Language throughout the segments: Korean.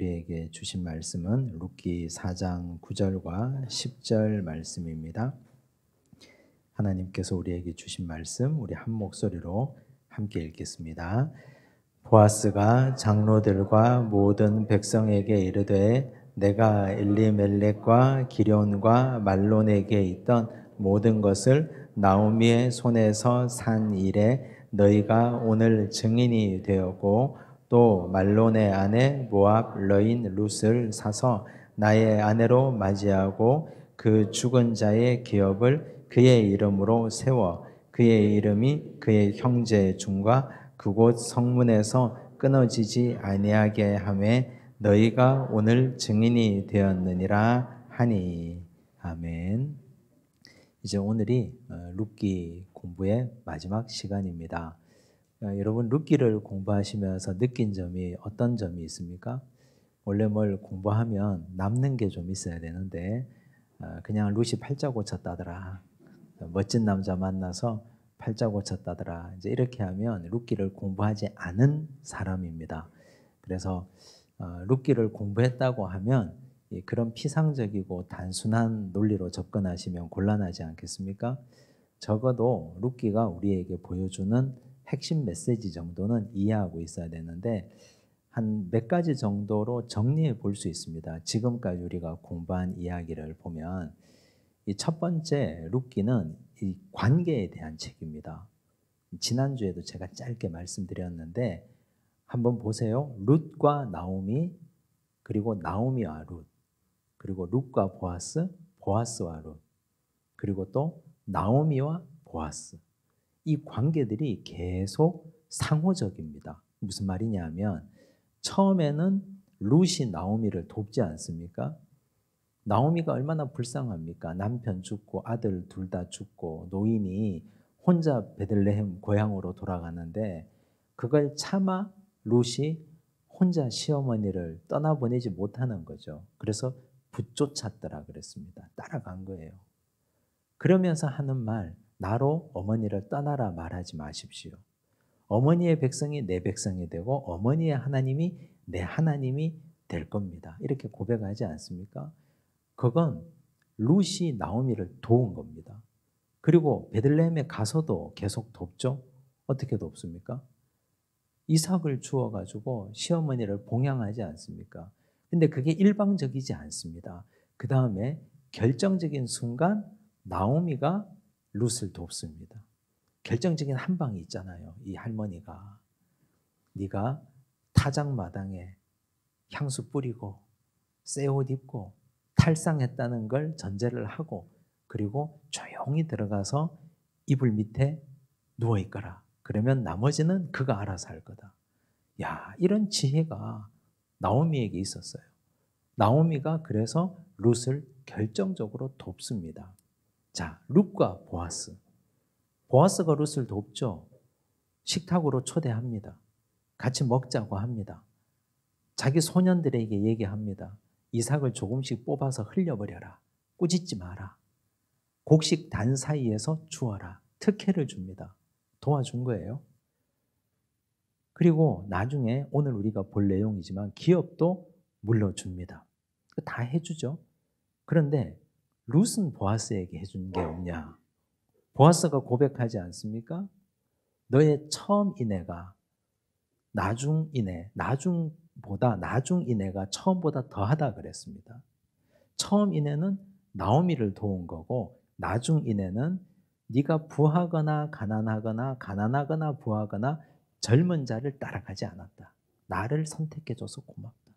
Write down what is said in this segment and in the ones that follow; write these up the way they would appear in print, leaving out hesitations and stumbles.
우리에게 주신 말씀은 룻기 4장 9절과 10절 말씀입니다. 하나님께서 우리에게 주신 말씀 우리 한 목소리로 함께 읽겠습니다. 보아스가 장로들과 모든 백성에게 이르되 내가 엘리멜렉과 기럨과 말론에게 있던 모든 것을 나오미의 손에서 산 일에 너희가 오늘 증인이 되었고 또 말론의 아내 모압 여인 룻을 사서 나의 아내로 맞이하고 그 죽은 자의 기업을 그의 이름으로 세워 그의 이름이 그의 형제 중과 그곳 성문에서 끊어지지 아니하게 하매 너희가 오늘 증인이 되었느니라 하니. 아멘. 이제 오늘이 룻기 공부의 마지막 시간입니다. 여러분 룻기를 공부하시면서 느낀 점이 어떤 점이 있습니까? 원래 뭘 공부하면 남는 게 좀 있어야 되는데 그냥 룻이 팔자 고쳤다더라. 멋진 남자 만나서 팔자 고쳤다더라. 이제 이렇게 하면 룻기를 공부하지 않은 사람입니다. 그래서 룻기를 공부했다고 하면 그런 피상적이고 단순한 논리로 접근하시면 곤란하지 않겠습니까? 적어도 룻기가 우리에게 보여주는 핵심 메시지 정도는 이해하고 있어야 되는데 한 몇 가지 정도로 정리해 볼 수 있습니다. 지금까지 우리가 공부한 이야기를 보면 이 첫 번째 룻기는 이 관계에 대한 책입니다. 지난주에도 제가 짧게 말씀드렸는데 한번 보세요. 룻과 나오미, 그리고 나오미와 룻, 그리고 룻과 보아스, 보아스와 룻, 그리고 또 나오미와 보아스. 이 관계들이 계속 상호적입니다. 무슨 말이냐면 처음에는 룻이 나오미를 돕지 않습니까? 나오미가 얼마나 불쌍합니까? 남편 죽고 아들 둘 다 죽고 노인이 혼자 베들레헴 고향으로 돌아가는데 그걸 차마 룻이 혼자 시어머니를 떠나보내지 못하는 거죠. 그래서 붙쫓았더라 그랬습니다. 따라간 거예요. 그러면서 하는 말, 나로 어머니를 떠나라 말하지 마십시오. 어머니의 백성이 내 백성이 되고 어머니의 하나님이 내 하나님이 될 겁니다. 이렇게 고백하지 않습니까? 그건 룻이 나오미를 도운 겁니다. 그리고 베들레헴에 가서도 계속 돕죠. 어떻게 돕습니까? 이삭을 주어가지고 시어머니를 봉양하지 않습니까? 근데 그게 일방적이지 않습니다. 그 다음에 결정적인 순간 나오미가 룻을 돕습니다. 결정적인 한 방이 있잖아요. 이 할머니가 네가 타작마당에 향수 뿌리고 새 옷 입고 탈상했다는 걸 전제를 하고 그리고 조용히 들어가서 이불 밑에 누워있거라. 그러면 나머지는 그가 알아서 할 거다. 야, 이런 지혜가 나오미에게 있었어요. 나오미가 그래서 룻을 결정적으로 돕습니다. 자, 룻과 보아스. 보아스가 룻을 돕죠. 식탁으로 초대합니다. 같이 먹자고 합니다. 자기 소년들에게 얘기합니다. 이삭을 조금씩 뽑아서 흘려버려라. 꾸짖지 마라. 곡식 단 사이에서 주어라. 특혜를 줍니다. 도와준 거예요. 그리고 나중에 오늘 우리가 볼 내용이지만 기업도 물려줍니다. 다 해주죠. 그런데 룻은 보아스에게 해준 게 없냐? 보아스가 고백하지 않습니까? 너의 처음 이내가 나중 이내, 나중 이내가 처음보다 더하다 그랬습니다. 처음 이내는 나오미를 도운 거고 나중 이내는 네가 부하거나 가난하거나 부하거나 젊은 자를 따라가지 않았다. 나를 선택해줘서 고맙다.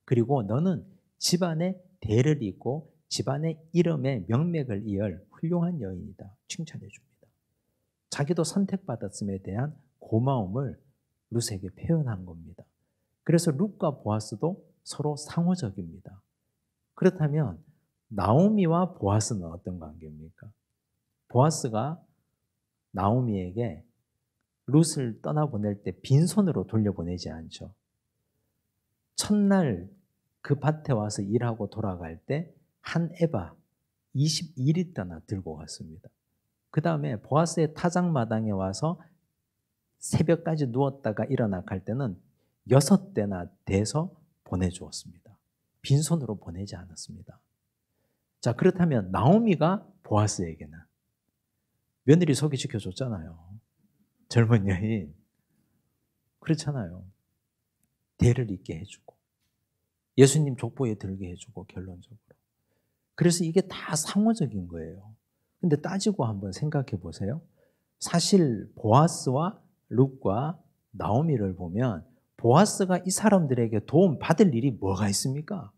그리고 너는 집안의 대를 잇고 집안의 이름의 명맥을 이을 훌륭한 여인이다. 칭찬해 줍니다. 자기도 선택받았음에 대한 고마움을 룻에게 표현한 겁니다. 그래서 룻과 보아스도 서로 상호적입니다. 그렇다면 나오미와 보아스는 어떤 관계입니까? 보아스가 나오미에게 룻을 떠나보낼 때 빈손으로 돌려보내지 않죠. 첫날 그 밭에 와서 일하고 돌아갈 때 한 에바 22리터나 들고 갔습니다. 그 다음에 보아스의 타작마당에 와서 새벽까지 누웠다가 일어나 갈 때는 6대나 돼서 보내주었습니다. 빈손으로 보내지 않았습니다. 자, 그렇다면 나오미가 보아스에게는 며느리 소개시켜줬잖아요. 젊은 여인. 그렇잖아요. 대를 잇게 해주고 예수님 족보에 들게 해주고 결론적으로. 그래서 이게 다 상호적인 거예요. 근데 따지고 한번 생각해 보세요. 사실 보아스와 룻과 나오미를 보면 보아스가 이 사람들에게 도움 받을 일이 뭐가 있습니까?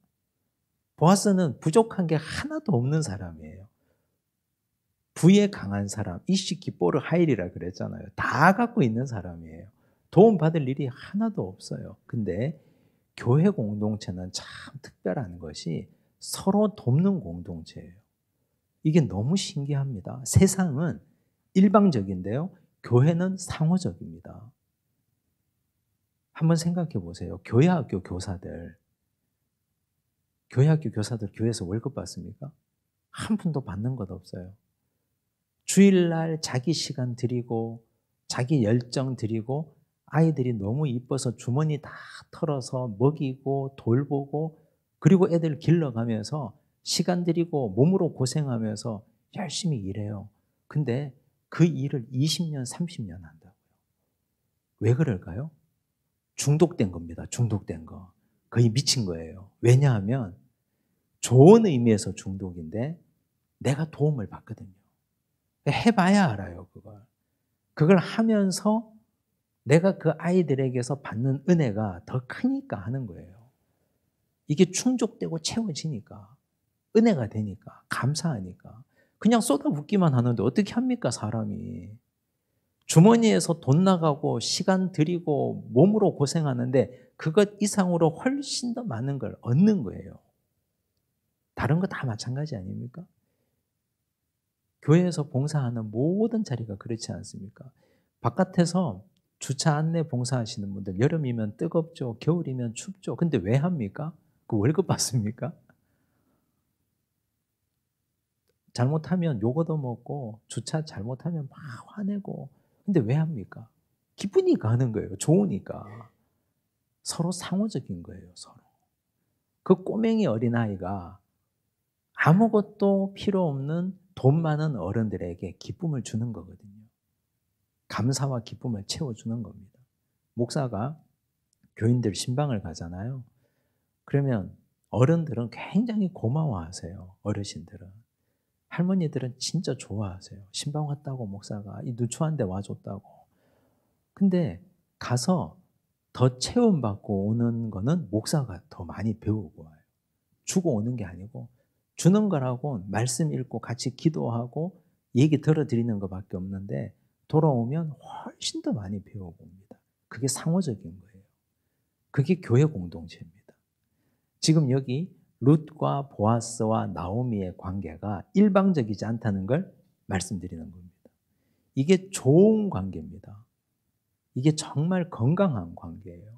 보아스는 부족한 게 하나도 없는 사람이에요. 부에 강한 사람, 이시키뽀르 하일이라 그랬잖아요. 다 갖고 있는 사람이에요. 도움 받을 일이 하나도 없어요. 근데 교회 공동체는 참 특별한 것이 서로 돕는 공동체예요. 이게 너무 신기합니다. 세상은 일방적인데요. 교회는 상호적입니다. 한번 생각해 보세요. 교회학교 교사들 교회에서 월급 받습니까? 한 푼도 받는 것 없어요. 주일날 자기 시간 드리고 자기 열정 드리고 아이들이 너무 이뻐서 주머니 다 털어서 먹이고 돌보고 그리고 애들 길러가면서 시간 들이고 몸으로 고생하면서 열심히 일해요. 근데 그 일을 20년, 30년 한다고요. 왜 그럴까요? 중독된 겁니다. 중독된 거. 거의 미친 거예요. 왜냐하면 좋은 의미에서 중독인데 내가 도움을 받거든요. 해봐야 알아요, 그걸. 그걸 하면서 내가 그 아이들에게서 받는 은혜가 더 크니까 하는 거예요. 이게 충족되고 채워지니까, 은혜가 되니까, 감사하니까. 그냥 쏟아붓기만 하는데 어떻게 합니까, 사람이. 주머니에서 돈 나가고 시간 들이고 몸으로 고생하는데 그것 이상으로 훨씬 더 많은 걸 얻는 거예요. 다른 거 다 마찬가지 아닙니까? 교회에서 봉사하는 모든 자리가 그렇지 않습니까? 바깥에서 주차 안내 봉사하시는 분들 여름이면 뜨겁죠. 겨울이면 춥죠. 근데 왜 합니까? 그 월급 받습니까? 잘못하면 욕 얻어먹고 주차 잘못하면 막 화내고 근데 왜 합니까? 기쁘니까 하는 거예요. 좋으니까. 서로 상호적인 거예요. 서로. 그 꼬맹이 어린아이가 아무것도 필요 없는 돈 많은 어른들에게 기쁨을 주는 거거든요. 감사와 기쁨을 채워주는 겁니다. 목사가 교인들 신방을 가잖아요. 그러면 어른들은 굉장히 고마워하세요. 어르신들은. 할머니들은 진짜 좋아하세요. 신방 왔다고 목사가 이 누추한데 와줬다고. 근데 가서 더 체험받고 오는 거는 목사가 더 많이 배우고 와요. 주고 오는 게 아니고 주는 거라고 말씀 읽고 같이 기도하고 얘기 들어드리는 것밖에 없는데 돌아오면 훨씬 더 많이 배우고 옵니다. 그게 상호적인 거예요. 그게 교회 공동체입니다. 지금 여기 룻과 보아스와 나오미의 관계가 일방적이지 않다는 걸 말씀드리는 겁니다. 이게 좋은 관계입니다. 이게 정말 건강한 관계예요.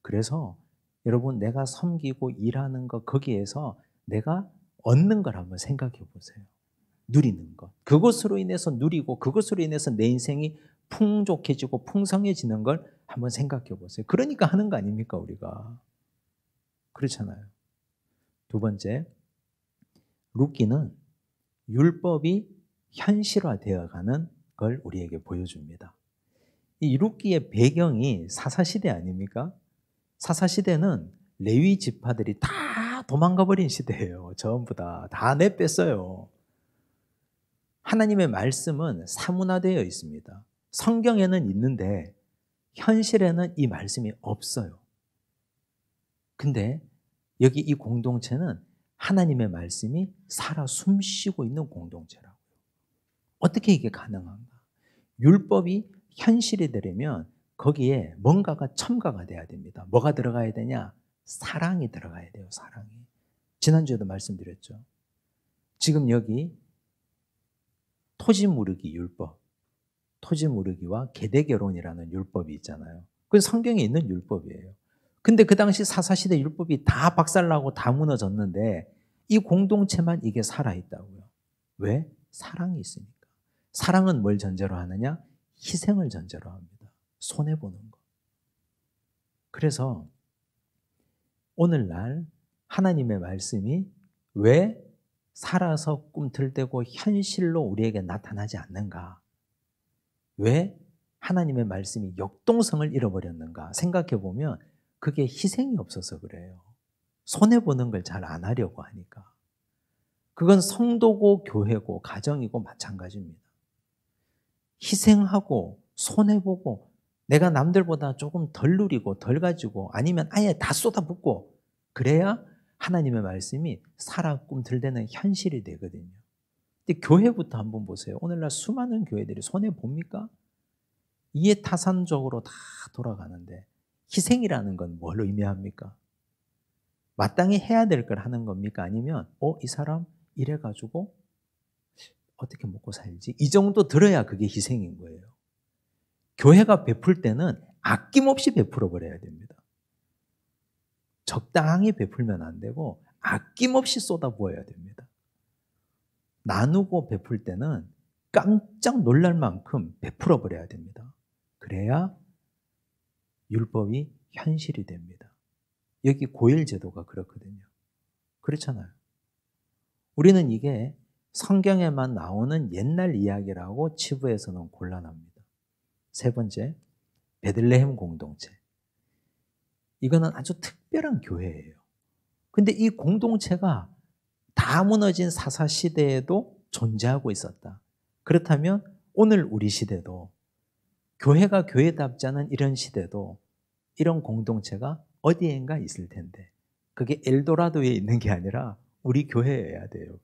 그래서 여러분 내가 섬기고 일하는 것 거기에서 내가 얻는 걸 한번 생각해 보세요. 누리는 것. 그것으로 인해서 누리고 그것으로 인해서 내 인생이 풍족해지고 풍성해지는 걸 한번 생각해 보세요. 그러니까 하는 거 아닙니까 우리가. 그렇잖아요. 두 번째, 룻기는 율법이 현실화되어가는 걸 우리에게 보여줍니다. 이 룻기의 배경이 사사시대 아닙니까? 사사시대는 레위 지파들이 다 도망가 버린 시대예요. 전부 다 내뺐어요. 하나님의 말씀은 사문화되어 있습니다. 성경에는 있는데 현실에는 이 말씀이 없어요. 근데 여기 이 공동체는 하나님의 말씀이 살아 숨쉬고 있는 공동체라고요. 어떻게 이게 가능한가? 율법이 현실이 되려면 거기에 뭔가가 첨가가 돼야 됩니다. 뭐가 들어가야 되냐? 사랑이 들어가야 돼요. 사랑이. 지난주에도 말씀드렸죠. 지금 여기 토지 무르기 율법, 토지 무르기와 계대 결혼이라는 율법이 있잖아요. 그건 성경에 있는 율법이에요. 근데 그 당시 사사시대 율법이 다 박살나고 다 무너졌는데 이 공동체만 이게 살아있다고요. 왜? 사랑이 있으니까. 사랑은 뭘 전제로 하느냐? 희생을 전제로 합니다. 손해보는 거. 그래서 오늘날 하나님의 말씀이 왜 살아서 꿈틀대고 현실로 우리에게 나타나지 않는가? 왜 하나님의 말씀이 역동성을 잃어버렸는가? 생각해 보면 그게 희생이 없어서 그래요. 손해보는 걸 잘 안 하려고 하니까. 그건 성도고 교회고 가정이고 마찬가지입니다. 희생하고 손해보고 내가 남들보다 조금 덜 누리고 덜 가지고 아니면 아예 다 쏟아붓고 그래야 하나님의 말씀이 살아 꿈틀대는 현실이 되거든요. 근데 교회부터 한번 보세요. 오늘날 수많은 교회들이 손해봅니까? 이해타산적으로 다 돌아가는데 희생이라는 건 뭘 의미합니까? 마땅히 해야 될 걸 하는 겁니까? 아니면 이 사람 이래가지고 어떻게 먹고 살지? 이 정도 들어야 그게 희생인 거예요. 교회가 베풀 때는 아낌없이 베풀어 버려야 됩니다. 적당히 베풀면 안 되고 아낌없이 쏟아부어야 됩니다. 나누고 베풀 때는 깜짝 놀랄 만큼 베풀어 버려야 됩니다. 그래야 율법이 현실이 됩니다. 여기 고일 제도가 그렇거든요. 그렇잖아요. 우리는 이게 성경에만 나오는 옛날 이야기라고 치부에서는 곤란합니다. 세 번째, 베들레헴 공동체. 이거는 아주 특별한 교회예요. 근데 이 공동체가 다 무너진 사사 시대에도 존재하고 있었다. 그렇다면 오늘 우리 시대도 교회가 교회답지 않은 이런 시대도 이런 공동체가 어디엔가 있을 텐데 그게 엘도라도에 있는 게 아니라 우리 교회여야 돼요.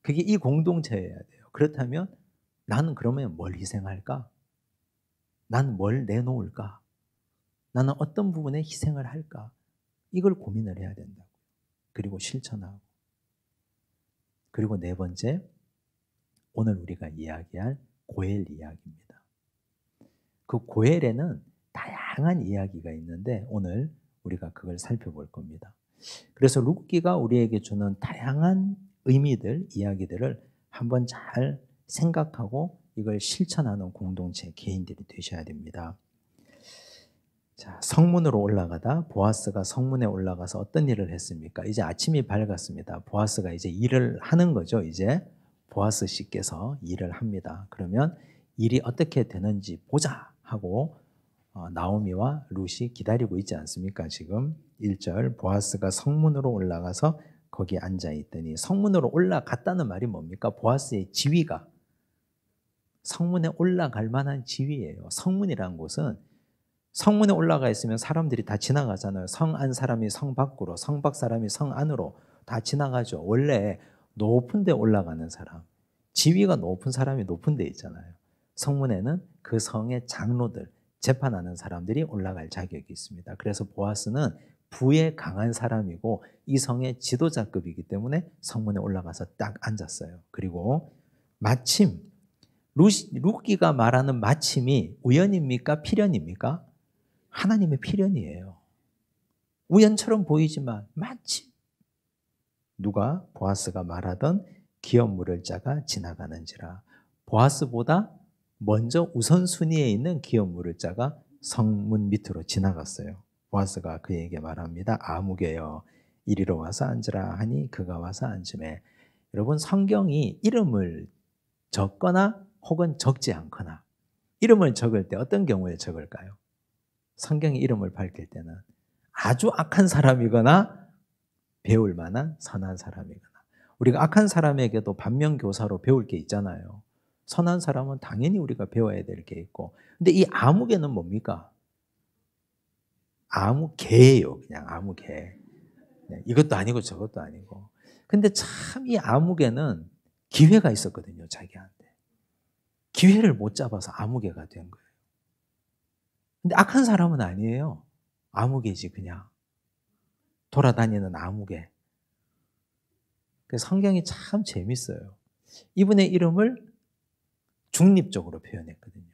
그게 이 공동체여야 돼요. 그렇다면 나는 그러면 뭘 희생할까? 난 뭘 내놓을까? 나는 어떤 부분에 희생을 할까? 이걸 고민을 해야 된다고. 그리고 실천하고. 그리고 네 번째, 오늘 우리가 이야기할 고엘 이야기입니다. 그 고엘에는 다양한 이야기가 있는데 오늘 우리가 그걸 살펴볼 겁니다. 그래서 룻기가 우리에게 주는 다양한 의미들, 이야기들을 한번 잘 생각하고 이걸 실천하는 공동체, 개인들이 되셔야 됩니다. 자, 성문으로 올라가다 보아스가 성문에 올라가서 어떤 일을 했습니까? 이제 아침이 밝았습니다. 보아스가 이제 일을 하는 거죠. 이제 보아스 씨께서 일을 합니다. 그러면 일이 어떻게 되는지 보자 하고 나오미와 룻이 기다리고 있지 않습니까? 지금 1절 보아스가 성문으로 올라가서 거기 앉아 있더니 성문으로 올라갔다는 말이 뭡니까? 보아스의 지위가 성문에 올라갈 만한 지위예요. 성문이라는 곳은 성문에 올라가 있으면 사람들이 다 지나가잖아요. 성 안 사람이 성 밖으로, 성 밖 사람이 성 안으로 다 지나가죠. 원래 높은 데 올라가는 사람, 지위가 높은 사람이 높은 데 있잖아요. 성문에는 그 성의 장로들, 재판하는 사람들이 올라갈 자격이 있습니다. 그래서 보아스는 부에 강한 사람이고 이 성의 지도자급이기 때문에 성문에 올라가서 딱 앉았어요. 그리고 마침 룻기가 말하는 마침이 우연입니까? 필연입니까? 하나님의 필연이에요. 우연처럼 보이지만 마침 누가 보아스가 말하던 기업 물을 자가 지나가는지라. 보아스보다 먼저 우선순위에 있는 기업 물을 자가 성문 밑으로 지나갔어요. 보아스가 그에게 말합니다. 아무개여 이리로 와서 앉으라 하니 그가 와서 앉으매. 여러분 성경이 이름을 적거나 혹은 적지 않거나 이름을 적을 때 어떤 경우에 적을까요? 성경이 이름을 밝힐 때는 아주 악한 사람이거나 배울 만한 선한 사람이거나 우리가 악한 사람에게도 반면교사로 배울 게 있잖아요. 선한 사람은 당연히 우리가 배워야 될 게 있고 근데 이 아무개는 뭡니까? 아무개예요. 그냥 아무개. 이것도 아니고 저것도 아니고 근데 참 이 아무개는 기회가 있었거든요. 자기한테. 기회를 못 잡아서 아무개가 된 거예요. 근데 악한 사람은 아니에요. 아무개지 그냥. 돌아다니는 아무개. 그래서 성경이 참 재밌어요. 이분의 이름을 중립적으로 표현했거든요.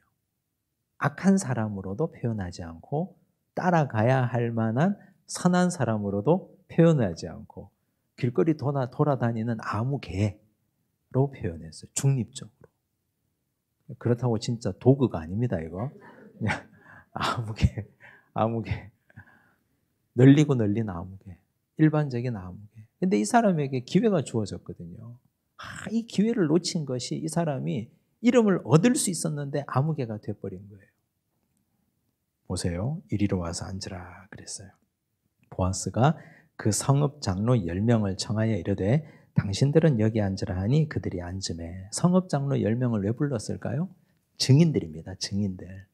악한 사람으로도 표현하지 않고 따라가야 할 만한 선한 사람으로도 표현하지 않고 길거리 돌아다니는 아무개로 표현했어요. 중립적으로. 그렇다고 진짜 도구가 아닙니다, 이거. 그냥 아무개. 널리고 널린 아무개, 일반적인 아무개. 근데 이 사람에게 기회가 주어졌거든요. 이 기회를 놓친 것이 이 사람이 이름을 얻을 수 있었는데 아무개가 돼버린 거예요. 보세요. 이리로 와서 앉으라 그랬어요. 보아스가 그 성읍 장로 10명을 청하여 이르되 당신들은 여기 앉으라 하니 그들이 앉으매. 성읍 장로 10명을 왜 불렀을까요? 증인들입니다. 증인들.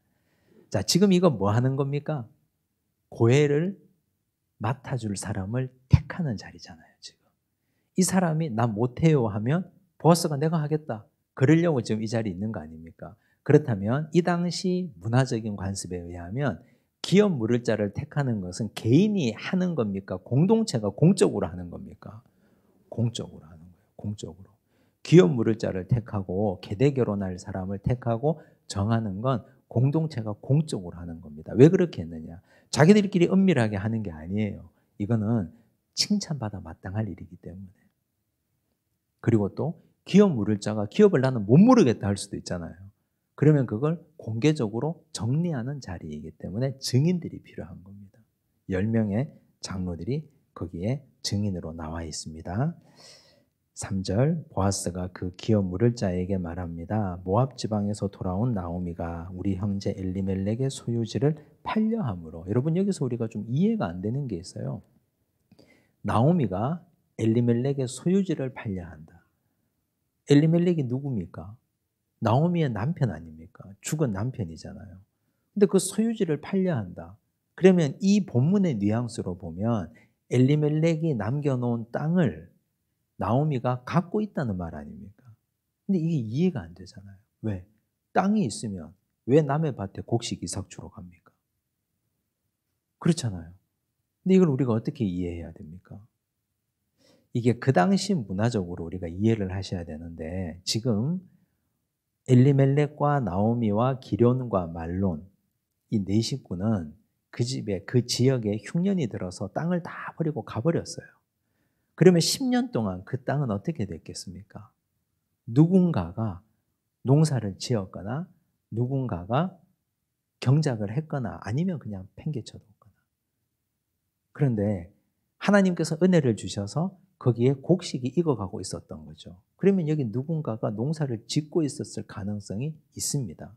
자, 지금 이거 뭐 하는 겁니까? 고해를 맡아줄 사람을 택하는 자리잖아요. 지금 이 사람이 나 못해요 하면 보아스가 내가 하겠다 그러려고 지금 이 자리에 있는 거 아닙니까? 그렇다면 이 당시 문화적인 관습에 의하면 기업 물을 자를 택하는 것은 개인이 하는 겁니까? 공동체가 공적으로 하는 겁니까? 공적으로 하는 거예요. 공적으로. 기업 물을 자를 택하고 계대 결혼할 사람을 택하고 정하는 건 공동체가 공적으로 하는 겁니다. 왜 그렇게 했느냐? 자기들끼리 은밀하게 하는 게 아니에요. 이거는 칭찬받아 마땅할 일이기 때문에. 그리고 또 기업 물을 자가 기업을 나는 못 물으겠다 할 수도 있잖아요. 그러면 그걸 공개적으로 정리하는 자리이기 때문에 증인들이 필요한 겁니다. 10명의 장로들이 거기에 증인으로 나와 있습니다. 3절 보아스가 그 기업 물을 자에게 말합니다. 모압 지방에서 돌아온 나오미가 우리 형제 엘리멜렉의 소유지를 팔려함으로. 여러분 여기서 우리가 좀 이해가 안 되는 게 있어요. 나오미가 엘리멜렉의 소유지를 팔려한다. 엘리멜렉이 누굽니까? 나오미의 남편 아닙니까? 죽은 남편이잖아요. 근데 그 소유지를 팔려한다. 그러면 이 본문의 뉘앙스로 보면 엘리멜렉이 남겨놓은 땅을 나오미가 갖고 있다는 말 아닙니까? 근데 이게 이해가 안 되잖아요. 왜? 땅이 있으면 왜 남의 밭에 곡식 이삭 주러 갑니까? 그렇잖아요. 근데 이걸 우리가 어떻게 이해해야 됩니까? 이게 그 당시 문화적으로 우리가 이해를 하셔야 되는데 지금 엘리멜렉과 나오미와 기련과 말론 이 네 식구는 그 집에 그 지역에 흉년이 들어서 땅을 다 버리고 가버렸어요. 그러면 10년 동안 그 땅은 어떻게 됐겠습니까? 누군가가 농사를 지었거나 누군가가 경작을 했거나 아니면 그냥 팽개쳐뒀거나. 그런데 하나님께서 은혜를 주셔서 거기에 곡식이 익어가고 있었던 거죠. 그러면 여기 누군가가 농사를 짓고 있었을 가능성이 있습니다.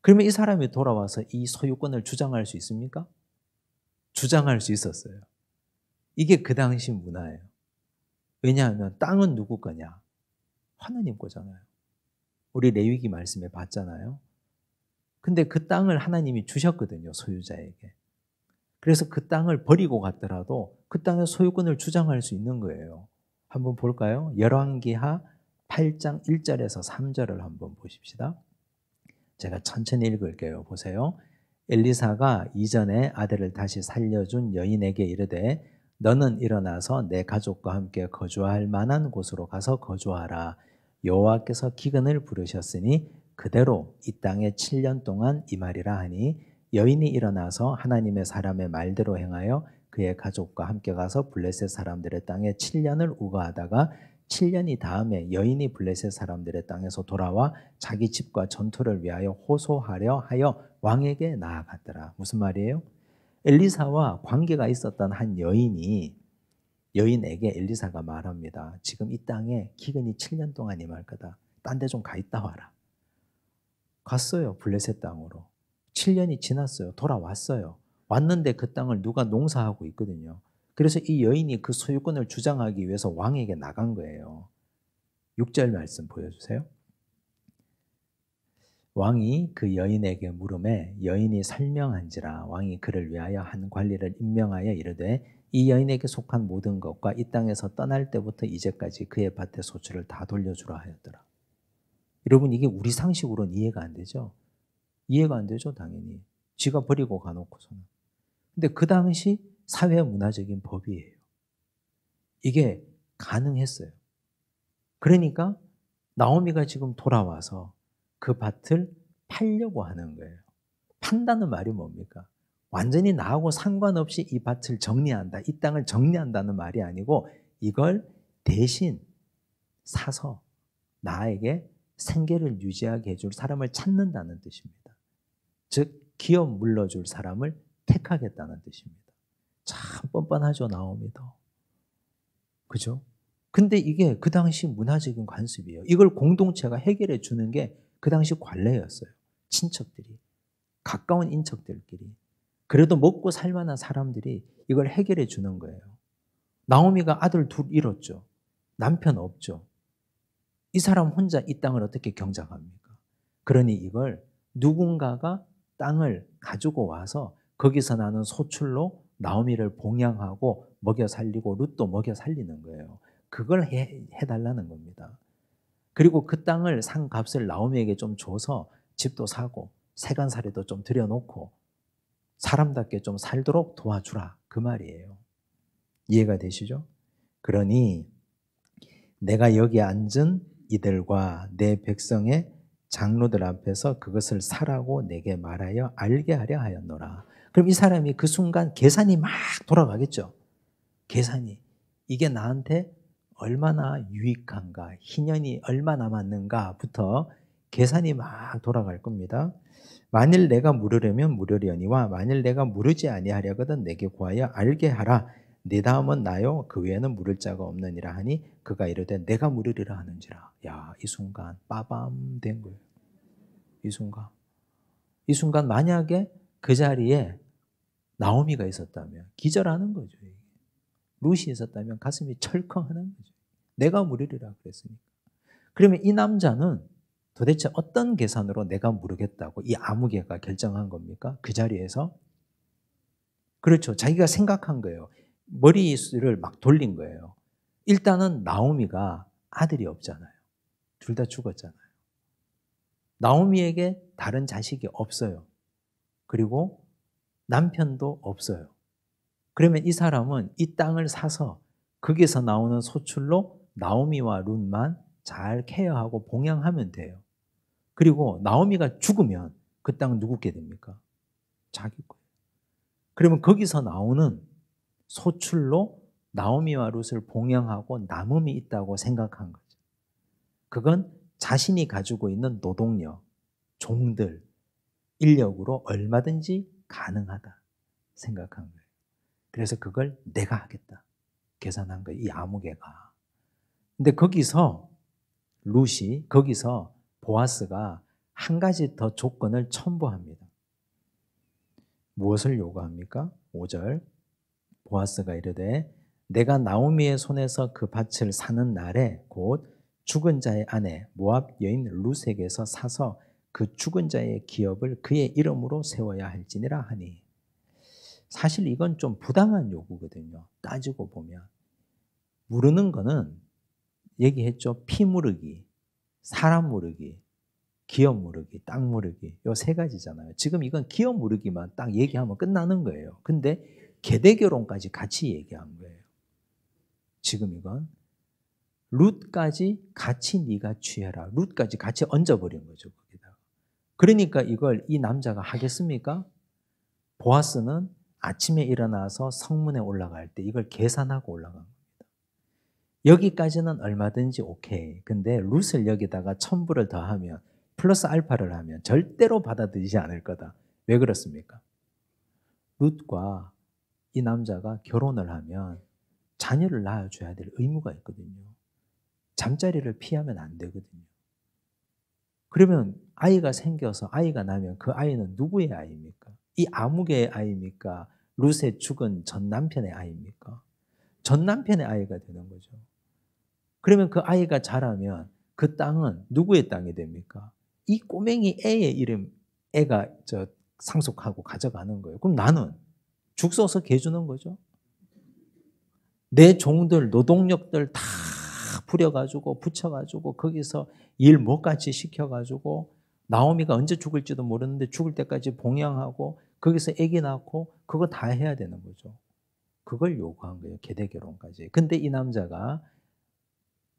그러면 이 사람이 돌아와서 이 소유권을 주장할 수 있습니까? 주장할 수 있었어요. 이게 그 당시 문화예요. 왜냐하면 땅은 누구 거냐? 하나님 거잖아요. 우리 레위기 말씀에 봤잖아요. 근데 그 땅을 하나님이 주셨거든요. 소유자에게. 그래서 그 땅을 버리고 갔더라도 그 땅의 소유권을 주장할 수 있는 거예요. 한번 볼까요? 열왕기하 8장 1절에서 3절을 한번 보십시다. 제가 천천히 읽을게요. 보세요. 엘리사가 이전에 아들을 다시 살려준 여인에게 이르되 너는 일어나서 내 가족과 함께 거주할 만한 곳으로 가서 거주하라. 여호와께서 기근을 부르셨으니 그대로 이 땅에 7년 동안 임하리라 하니 여인이 일어나서 하나님의 사람의 말대로 행하여 그의 가족과 함께 가서 블레셋 사람들의 땅에 7년을 우거하다가 7년이 다음에 여인이 블레셋 사람들의 땅에서 돌아와 자기 집과 전투를 위하여 호소하려 하여 왕에게 나아갔더라. 무슨 말이에요? 엘리사와 관계가 있었던 한 여인에게 엘리사가 말합니다. 지금 이 땅에 기근이 7년 동안 임할 거다. 딴 데 좀 가 있다 와라. 갔어요. 블레셋 땅으로. 7년이 지났어요. 돌아왔어요. 왔는데 그 땅을 누가 농사하고 있거든요. 그래서 이 여인이 그 소유권을 주장하기 위해서 왕에게 나간 거예요. 6절 말씀 보여주세요. 왕이 그 여인에게 물음에 여인이 설명한지라 왕이 그를 위하여 한 관리를 임명하여 이르되 이 여인에게 속한 모든 것과 이 땅에서 떠날 때부터 이제까지 그의 밭의 소출을 다 돌려주라 하였더라. 여러분 이게 우리 상식으로는 이해가 안 되죠? 이해가 안 되죠, 당연히. 지가 버리고 가놓고서는. 근데 그 당시 사회 문화적인 법이에요. 이게 가능했어요. 그러니까 나오미가 지금 돌아와서 그 밭을 팔려고 하는 거예요. 판다는 말이 뭡니까? 완전히 나하고 상관없이 이 밭을 정리한다, 이 땅을 정리한다는 말이 아니고 이걸 대신 사서 나에게 생계를 유지하게 해줄 사람을 찾는다는 뜻입니다. 즉 기업 물러줄 사람을 택하겠다는 뜻입니다. 참 뻔뻔하죠, 나오미도. 그죠? 근데 이게 그 당시 문화적인 관습이에요. 이걸 공동체가 해결해 주는 게 그 당시 관례였어요. 친척들이. 가까운 인척들끼리. 그래도 먹고 살 만한 사람들이 이걸 해결해 주는 거예요. 나오미가 아들 둘 잃었죠. 남편 없죠. 이 사람 혼자 이 땅을 어떻게 경작합니까? 그러니 이걸 누군가가 땅을 가지고 와서 거기서 나는 소출로 나오미를 봉양하고 먹여 살리고 룻도 먹여 살리는 거예요. 그걸 해달라는 겁니다. 그리고 그 땅을 산 값을 나오미에게 좀 줘서 집도 사고 세간살이도 좀 들여놓고 사람답게 좀 살도록 도와주라 그 말이에요. 이해가 되시죠? 그러니 내가 여기 앉은 이들과 내 백성의 장로들 앞에서 그것을 사라고 내게 말하여 알게 하려 하였노라. 그럼 이 사람이 그 순간 계산이 막 돌아가겠죠. 계산이. 이게 나한테 얼마나 유익한가, 희년이 얼마 남았는가부터 계산이 막 돌아갈 겁니다. 만일 내가 물으려면 물으려니와 만일 내가 물으지 아니하려거든 내게 구하여 알게 하라. 네 다음은 나요 그 외에는 물을 자가 없느니라 하니 그가 이르되 내가 물으리라 하는지라. 야, 이 순간 빠밤 된 거예요. 이 순간 만약에 그 자리에 나오미가 있었다면 기절하는 거죠. 룻이 있었다면 가슴이 철컹하는 거죠. 내가 물으리라 그랬으니까. 그러면 이 남자는 도대체 어떤 계산으로 내가 물으겠다고 이 아무개가 결정한 겁니까? 그 자리에서? 그렇죠. 자기가 생각한 거예요. 머리를 막 돌린 거예요. 일단은 나오미가 아들이 없잖아요. 둘 다 죽었잖아요. 나오미에게 다른 자식이 없어요. 그리고 남편도 없어요. 그러면 이 사람은 이 땅을 사서 거기서 나오는 소출로 나오미와 룻만 잘 케어하고 봉양하면 돼요. 그리고 나오미가 죽으면 그 땅은 누구게 됩니까? 자기 거예요. 그러면 거기서 나오는 소출로 나오미와 룻을 봉양하고 남음이 있다고 생각한 거죠. 그건 자신이 가지고 있는 노동력, 종들, 인력으로 얼마든지 가능하다 생각한 거예요. 그래서 그걸 내가 하겠다 계산한 거예요. 이 아무개가. 근데 거기서 보아스가 한 가지 더 조건을 첨부합니다. 무엇을 요구합니까? 5절 보아스가 이르되 내가 나오미의 손에서 그 밭을 사는 날에 곧 죽은 자의 아내 모압 여인 룻에게서 사서 그 죽은 자의 기업을 그의 이름으로 세워야 할지니라 하니. 사실 이건 좀 부당한 요구거든요. 따지고 보면. 물으는 거는 얘기했죠. 피 무르기, 사람 무르기, 기업 무르기, 땅 무르기 요 세 가지잖아요. 지금 이건 기업 무르기만 딱 얘기하면 끝나는 거예요. 근데 계대결혼까지 같이 얘기한 거예요. 지금 이건 룻까지 같이 네가 취해라. 룻까지 같이 얹어버린 거죠. 거기다가. 그러니까 이걸 이 남자가 하겠습니까? 보아스는 아침에 일어나서 성문에 올라갈 때 이걸 계산하고 올라간 겁니다. 여기까지는 얼마든지 오케이. 근데 룻을 여기다가 첨부를 더하면 플러스 알파를 하면 절대로 받아들이지 않을 거다. 왜 그렇습니까? 룻과 이 남자가 결혼을 하면 자녀를 낳아줘야 될 의무가 있거든요. 잠자리를 피하면 안 되거든요. 그러면 아이가 생겨서 아이가 나면 그 아이는 누구의 아이입니까? 이 아무개의 아이입니까? 룻의 죽은 전 남편의 아이입니까? 전 남편의 아이가 되는 거죠. 그러면 그 아이가 자라면 그 땅은 누구의 땅이 됩니까? 이 꼬맹이 애의 이름, 애가 상속하고 가져가는 거예요. 그럼 나는 죽 써서 개 주는 거죠. 내 종들, 노동력들 다 부려가지고 붙여가지고 거기서 일 못같이 시켜가지고 나오미가 언제 죽을지도 모르는데 죽을 때까지 봉양하고 거기서 아기 낳고 그거 다 해야 되는 거죠. 그걸 요구한 거예요. 계대결혼까지. 근데 이 남자가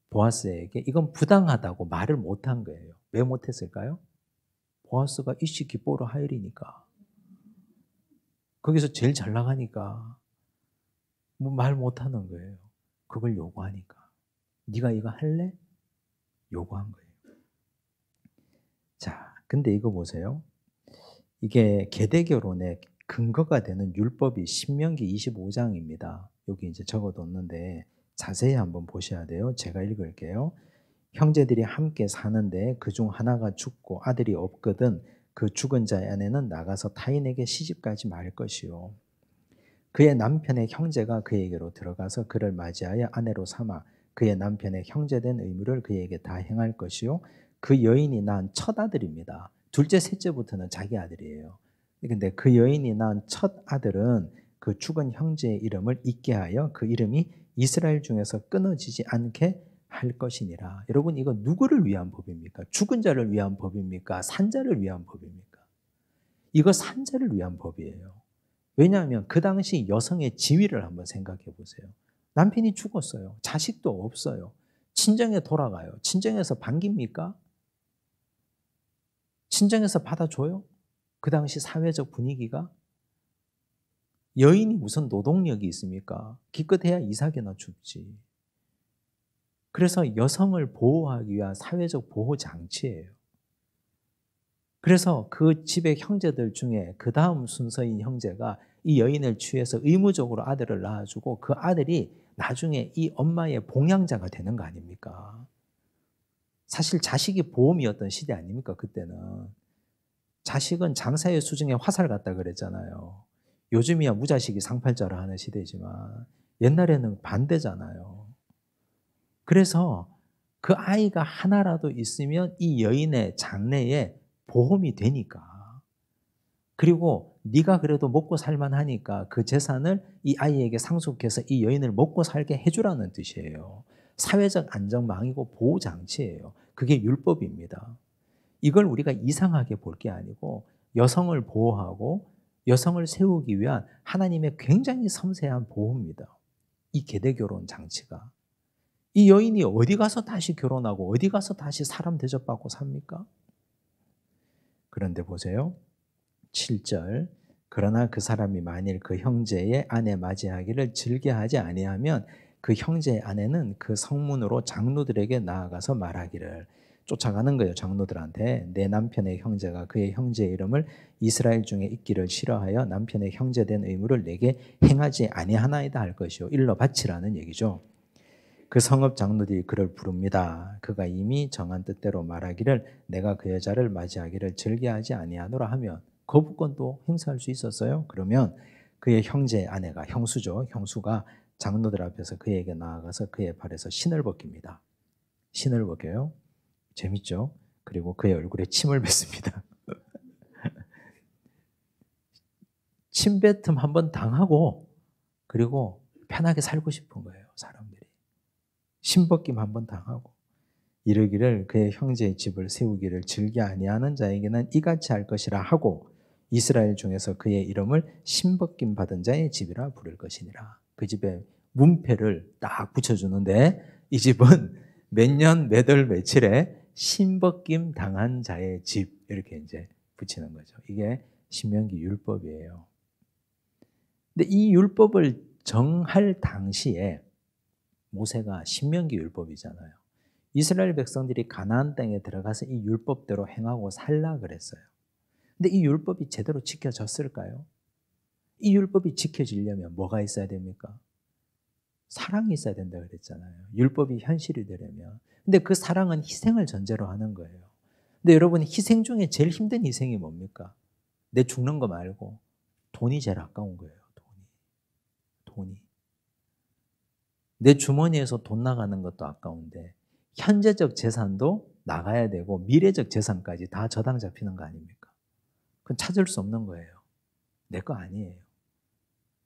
보아스에게 이건 부당하다고 말을 못한 거예요. 왜 못했을까요? 보아스가 이씨 기뽀로 하일이니까. 거기서 제일 잘 나가니까 뭐 말 못하는 거예요. 그걸 요구하니까. 네가 이거 할래? 요구한 거예요. 자, 근데 이거 보세요. 이게 계대결혼의 근거가 되는 율법이 신명기 25장입니다. 여기 이제 적어뒀는데 자세히 한번 보셔야 돼요. 제가 읽을게요. 형제들이 함께 사는데 그중 하나가 죽고 아들이 없거든 그 죽은 자의 아내는 나가서 타인에게 시집가지 말 것이요. 그의 남편의 형제가 그에게로 들어가서 그를 맞이하여 아내로 삼아 그의 남편의 형제된 의무를 그에게 다 행할 것이요. 그 여인이 낳은 첫 아들입니다. 둘째, 셋째부터는 자기 아들이에요. 근데 그 여인이 낳은 첫 아들은 그 죽은 형제의 이름을 잊게 하여 그 이름이 이스라엘 중에서 끊어지지 않게 할 것이니라. 여러분, 이거 누구를 위한 법입니까? 죽은 자를 위한 법입니까? 산자를 위한 법입니까? 이거 산자를 위한 법이에요. 왜냐하면 그 당시 여성의 지위를 한번 생각해 보세요. 남편이 죽었어요. 자식도 없어요. 친정에 돌아가요. 친정에서 반깁니까? 친정에서 받아줘요? 그 당시 사회적 분위기가? 여인이 무슨 노동력이 있습니까? 기껏해야 이삭이나 죽지. 그래서 여성을 보호하기 위한 사회적 보호 장치예요. 그래서 그 집의 형제들 중에 그 다음 순서인 형제가 이 여인을 취해서 의무적으로 아들을 낳아주고 그 아들이 나중에 이 엄마의 봉양자가 되는 거 아닙니까? 사실 자식이 보험이었던 시대 아닙니까? 그때는. 자식은 장사의 수중에 화살 같다 그랬잖아요. 요즘이야 무자식이 상팔자로 하는 시대지만 옛날에는 반대잖아요. 그래서 그 아이가 하나라도 있으면 이 여인의 장래에 보험이 되니까. 그리고 네가 그래도 먹고 살만하니까 그 재산을 이 아이에게 상속해서 이 여인을 먹고 살게 해주라는 뜻이에요. 사회적 안전망이고 보호장치예요. 그게 율법입니다. 이걸 우리가 이상하게 볼 게 아니고 여성을 보호하고 여성을 세우기 위한 하나님의 굉장히 섬세한 보호입니다. 이 계대결혼 장치가. 이 여인이 어디 가서 다시 결혼하고 어디 가서 다시 사람 대접받고 삽니까? 그런데 보세요. 7절. 그러나 그 사람이 만일 그 형제의 아내 맞이하기를 즐겨하지 아니하면 그 형제의 아내는 그 성문으로 장로들에게 나아가서 말하기를, 쫓아가는 거예요. 장로들한테. 내 남편의 형제가 그의 형제의 이름을 이스라엘 중에 있기를 싫어하여 남편의 형제된 의무를 내게 행하지 아니하나이다 할 것이요. 일러 바치라는 얘기죠. 그 성읍 장로들이 그를 부릅니다. 그가 이미 정한 뜻대로 말하기를 내가 그 여자를 맞이하기를 즐겨하지 아니하노라 하면 거부권도 행사할 수 있었어요. 그러면 그의 형제의 아내가, 형수죠. 형수가 장로들 앞에서 그에게 나아가서 그의 발에서 신을 벗깁니다. 신을 벗겨요. 재밌죠? 그리고 그의 얼굴에 침을 뱉습니다. 침뱉음 한번 당하고 그리고 편하게 살고 싶은 거예요. 사람들이. 신벗김 한번 당하고 이르기를 그의 형제의 집을 세우기를 즐겨 아니하는 자에게는 이같이 할 것이라 하고 이스라엘 중에서 그의 이름을 신벗김 받은 자의 집이라 부를 것이니라. 그 집에 문패를 딱 붙여주는데 이 집은 몇 년 몇 월 며칠에 신벗김 당한 자의 집 이렇게 이제 붙이는 거죠. 이게 신명기 율법이에요. 근데 이 율법을 정할 당시에 모세가 신명기 율법이잖아요. 이스라엘 백성들이 가나안 땅에 들어가서 이 율법대로 행하고 살라 그랬어요. 근데 이 율법이 제대로 지켜졌을까요? 이 율법이 지켜지려면 뭐가 있어야 됩니까? 사랑이 있어야 된다 그랬잖아요. 율법이 현실이 되려면. 근데 그 사랑은 희생을 전제로 하는 거예요. 근데 여러분, 희생 중에 제일 힘든 희생이 뭡니까? 내 죽는 거 말고 돈이 제일 아까운 거예요. 돈이. 내 주머니에서 돈 나가는 것도 아까운데 현재적 재산도 나가야 되고 미래적 재산까지 다 저당 잡히는 거 아닙니까? 그건 찾을 수 없는 거예요. 내 거 아니에요.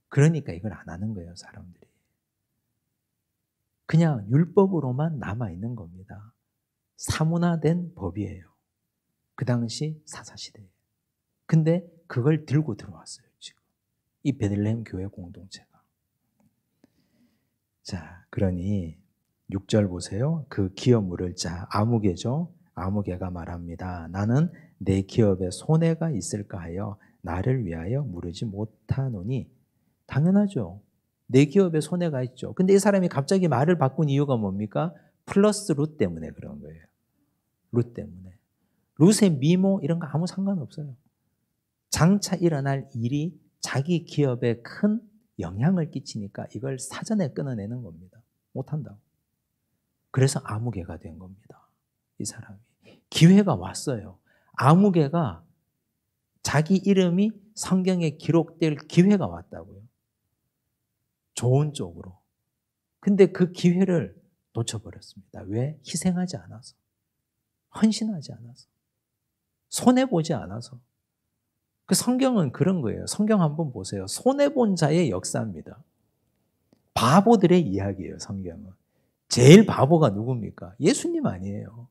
그러니까 이걸 안 하는 거예요, 사람들이. 그냥 율법으로만 남아있는 겁니다. 사문화된 법이에요. 그 당시 사사시대에. 근데 그걸 들고 들어왔어요, 지금. 이 베들레헴 교회 공동체가. 자, 그러니 6절 보세요. 그 기업 물을 자, 아무개죠. 아무개가 말합니다. 나는 내 기업에 손해가 있을까 하여 나를 위하여 물으지 못하노니. 당연하죠. 내 기업에 손해가 있죠. 근데 이 사람이 갑자기 말을 바꾼 이유가 뭡니까? 플러스 룻 때문에 그런 거예요. 룻 때문에. 룻의 미모 이런 거 아무 상관없어요. 장차 일어날 일이 자기 기업에 큰 영향을 끼치니까 이걸 사전에 끊어내는 겁니다. 못한다고. 그래서 아무개가 된 겁니다. 이 사람이. 기회가 왔어요. 아무개가 자기 이름이 성경에 기록될 기회가 왔다고요. 좋은 쪽으로. 근데 그 기회를 놓쳐버렸습니다. 왜? 희생하지 않아서. 헌신하지 않아서. 손해보지 않아서. 그 성경은 그런 거예요. 성경 한번 보세요. 손해본 자의 역사입니다. 바보들의 이야기예요, 성경은. 제일 바보가 누굽니까? 예수님 아니에요.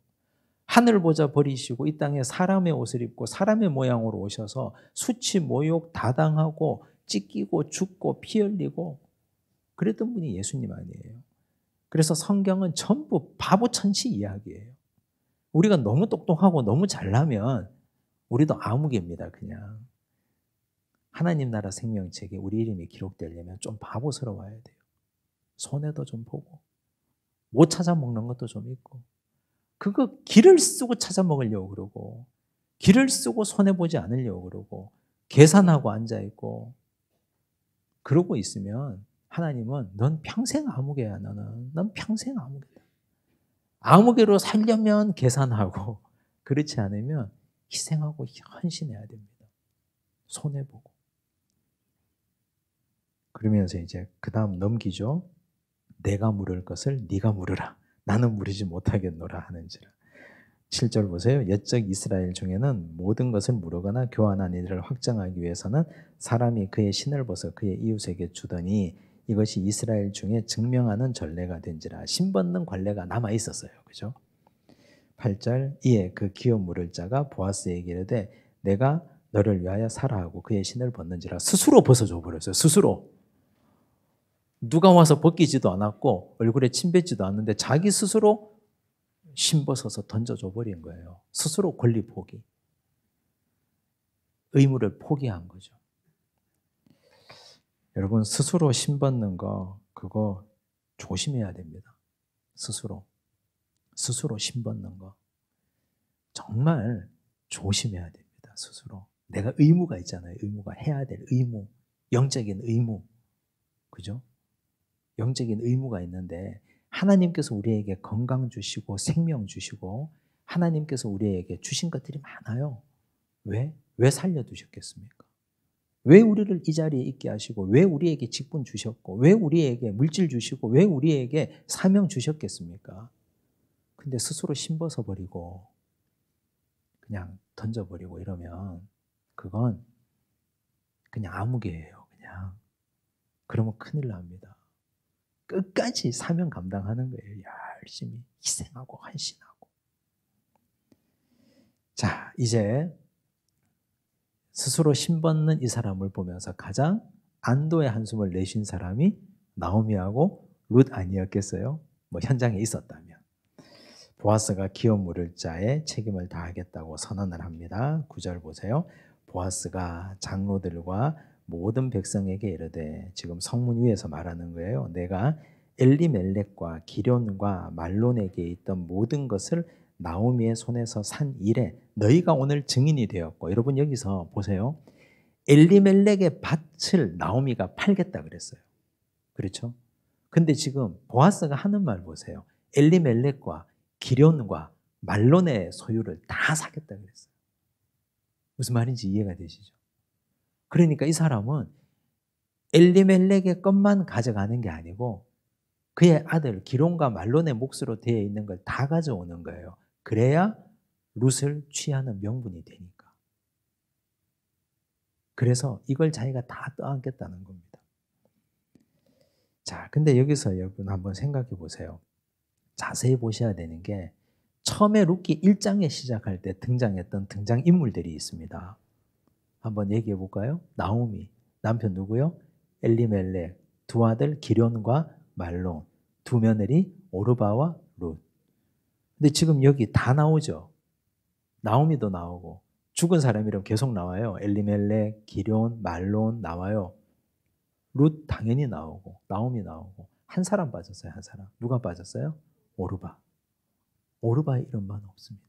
하늘 보자 버리시고 이 땅에 사람의 옷을 입고 사람의 모양으로 오셔서 수치, 모욕 다 당하고 찢기고 죽고 피 흘리고 그랬던 분이 예수님 아니에요. 그래서 성경은 전부 바보천치 이야기예요. 우리가 너무 똑똑하고 너무 잘나면 우리도 아무개입니다, 그냥. 하나님 나라 생명책에 우리 이름이 기록되려면 좀 바보스러워야 돼요. 손해도 좀 보고 못 찾아 먹는 것도 좀 있고 그거 기를 쓰고 찾아 먹으려고 그러고 기를 쓰고 손해보지 않으려고 그러고 계산하고 앉아있고 그러고 있으면 하나님은 넌 평생 아무개야. 넌 평생 아무개다. 아무개로 살려면 계산하고 그렇지 않으면 희생하고 헌신해야 됩니다. 손해보고. 그러면서 이제 그 다음 넘기죠. 내가 물을 것을 네가 물으라. 나는 물으지 못하겠노라 하는지라. 7절 보세요. 옛적 이스라엘 중에는 모든 것을 물으거나 교환하는 일을 확정하기 위해서는 사람이 그의 신을 벗어 그의 이웃에게 주더니 이것이 이스라엘 중에 증명하는 전례가 된지라. 신 벗는 관례가 남아 있었어요. 그죠? 8절 이에 그 기업 물을 자가 보아스에게 이르되 내가 너를 위하여 살아 하고 그의 신을 벗는지라. 스스로 벗어줘 버렸어요. 스스로. 누가 와서 벗기지도 않았고 얼굴에 침 뱉지도 않는데 자기 스스로 신 벗어서 던져줘 버린 거예요. 스스로 권리 포기. 의무를 포기한 거죠. 여러분 스스로 신 벗는 거 그거 조심해야 됩니다. 스스로 신 벗는 거 정말 조심해야 됩니다. 스스로. 내가 의무가 있잖아요. 의무가 해야 될 의무. 영적인 의무. 그죠? 영적인 의무가 있는데 하나님께서 우리에게 건강 주시고 생명 주시고 하나님께서 우리에게 주신 것들이 많아요. 왜? 왜 살려두셨겠습니까? 왜 우리를 이 자리에 있게 하시고 왜 우리에게 직분 주셨고 왜 우리에게 물질 주시고 왜 우리에게 사명 주셨겠습니까? 근데 스스로 신벗어 버리고 그냥 던져버리고 이러면 그건 그냥 아무개예요. 그냥. 그러면 큰일 납니다. 끝까지 사명 감당하는 거예요. 열심히 희생하고 헌신하고. 자, 이제 스스로 신벗는 이 사람을 보면서 가장 안도의 한숨을 내쉰 사람이 나오미하고 룻 아니었겠어요? 뭐 현장에 있었다면. 보아스가 기업 물을 자의 책임을 다하겠다고 선언을 합니다. 9절 보세요. 보아스가 장로들과 모든 백성에게 이르되 지금 성문 위에서 말하는 거예요. 내가 엘리멜렉과 기련과 말론에게 있던 모든 것을 나오미의 손에서 산 이래 너희가 오늘 증인이 되었고 여러분 여기서 보세요. 엘리멜렉의 밭을 나오미가 팔겠다 그랬어요. 그렇죠? 근데 지금 보아스가 하는 말 보세요. 엘리멜렉과 기련과 말론의 소유를 다 사겠다 그랬어요. 무슨 말인지 이해가 되시죠? 그러니까 이 사람은 엘리멜렉의 것만 가져가는 게 아니고 그의 아들 기론과 말론의 몫으로 되어 있는 걸 다 가져오는 거예요. 그래야 룻을 취하는 명분이 되니까. 그래서 이걸 자기가 다 떠안겠다는 겁니다. 자, 근데 여기서 여러분 한번 생각해 보세요. 자세히 보셔야 되는 게 처음에 룻기 1장에 시작할 때 등장했던 등장인물들이 있습니다. 한번 얘기해 볼까요? 나오미, 남편 누구요? 엘리멜렉, 두 아들 기련과 말론, 두 며느리 오르바와 룻. 근데 지금 여기 다 나오죠. 나오미도 나오고 죽은 사람 이름 계속 나와요. 엘리멜렉, 기련, 말론 나와요. 룻 당연히 나오고 나오미 나오고 한 사람 빠졌어요. 한 사람. 누가 빠졌어요? 오르바. 오르바의 이름만 없습니다.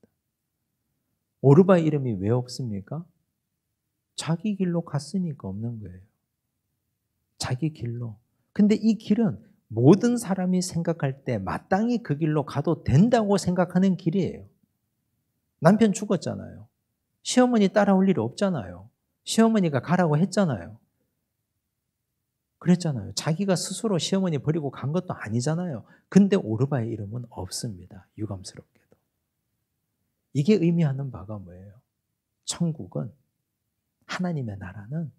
오르바의 이름이 왜 없습니까? 자기 길로 갔으니까 없는 거예요. 자기 길로. 근데 이 길은 모든 사람이 생각할 때 마땅히 그 길로 가도 된다고 생각하는 길이에요. 남편 죽었잖아요. 시어머니 따라올 일 없잖아요. 시어머니가 가라고 했잖아요. 그랬잖아요. 자기가 스스로 시어머니 버리고 간 것도 아니잖아요. 근데 오르바의 이름은 없습니다. 유감스럽게도. 이게 의미하는 바가 뭐예요? 천국은, 하나님의 나라는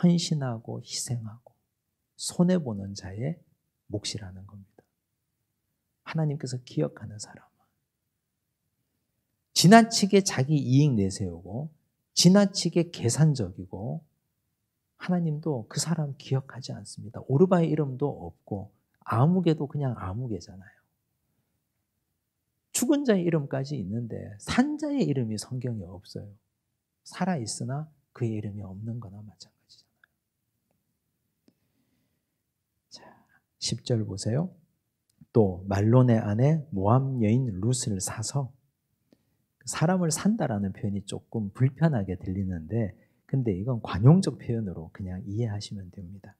헌신하고 희생하고 손해보는 자의 몫이라는 겁니다. 하나님께서 기억하는 사람은 지나치게 자기 이익 내세우고 지나치게 계산적이고 하나님도 그 사람 기억하지 않습니다. 오르바의 이름도 없고 아무개도 그냥 아무개잖아요. 죽은 자의 이름까지 있는데 산 자의 이름이 성경에 없어요. 살아있으나 그의 이름이 없는 거나 마찬가지잖아요. 자, 10절 보세요. 또 말론의 아내 모압 여인 룻을 사서, 사람을 산다라는 표현이 조금 불편하게 들리는데 근데 이건 관용적 표현으로 그냥 이해하시면 됩니다.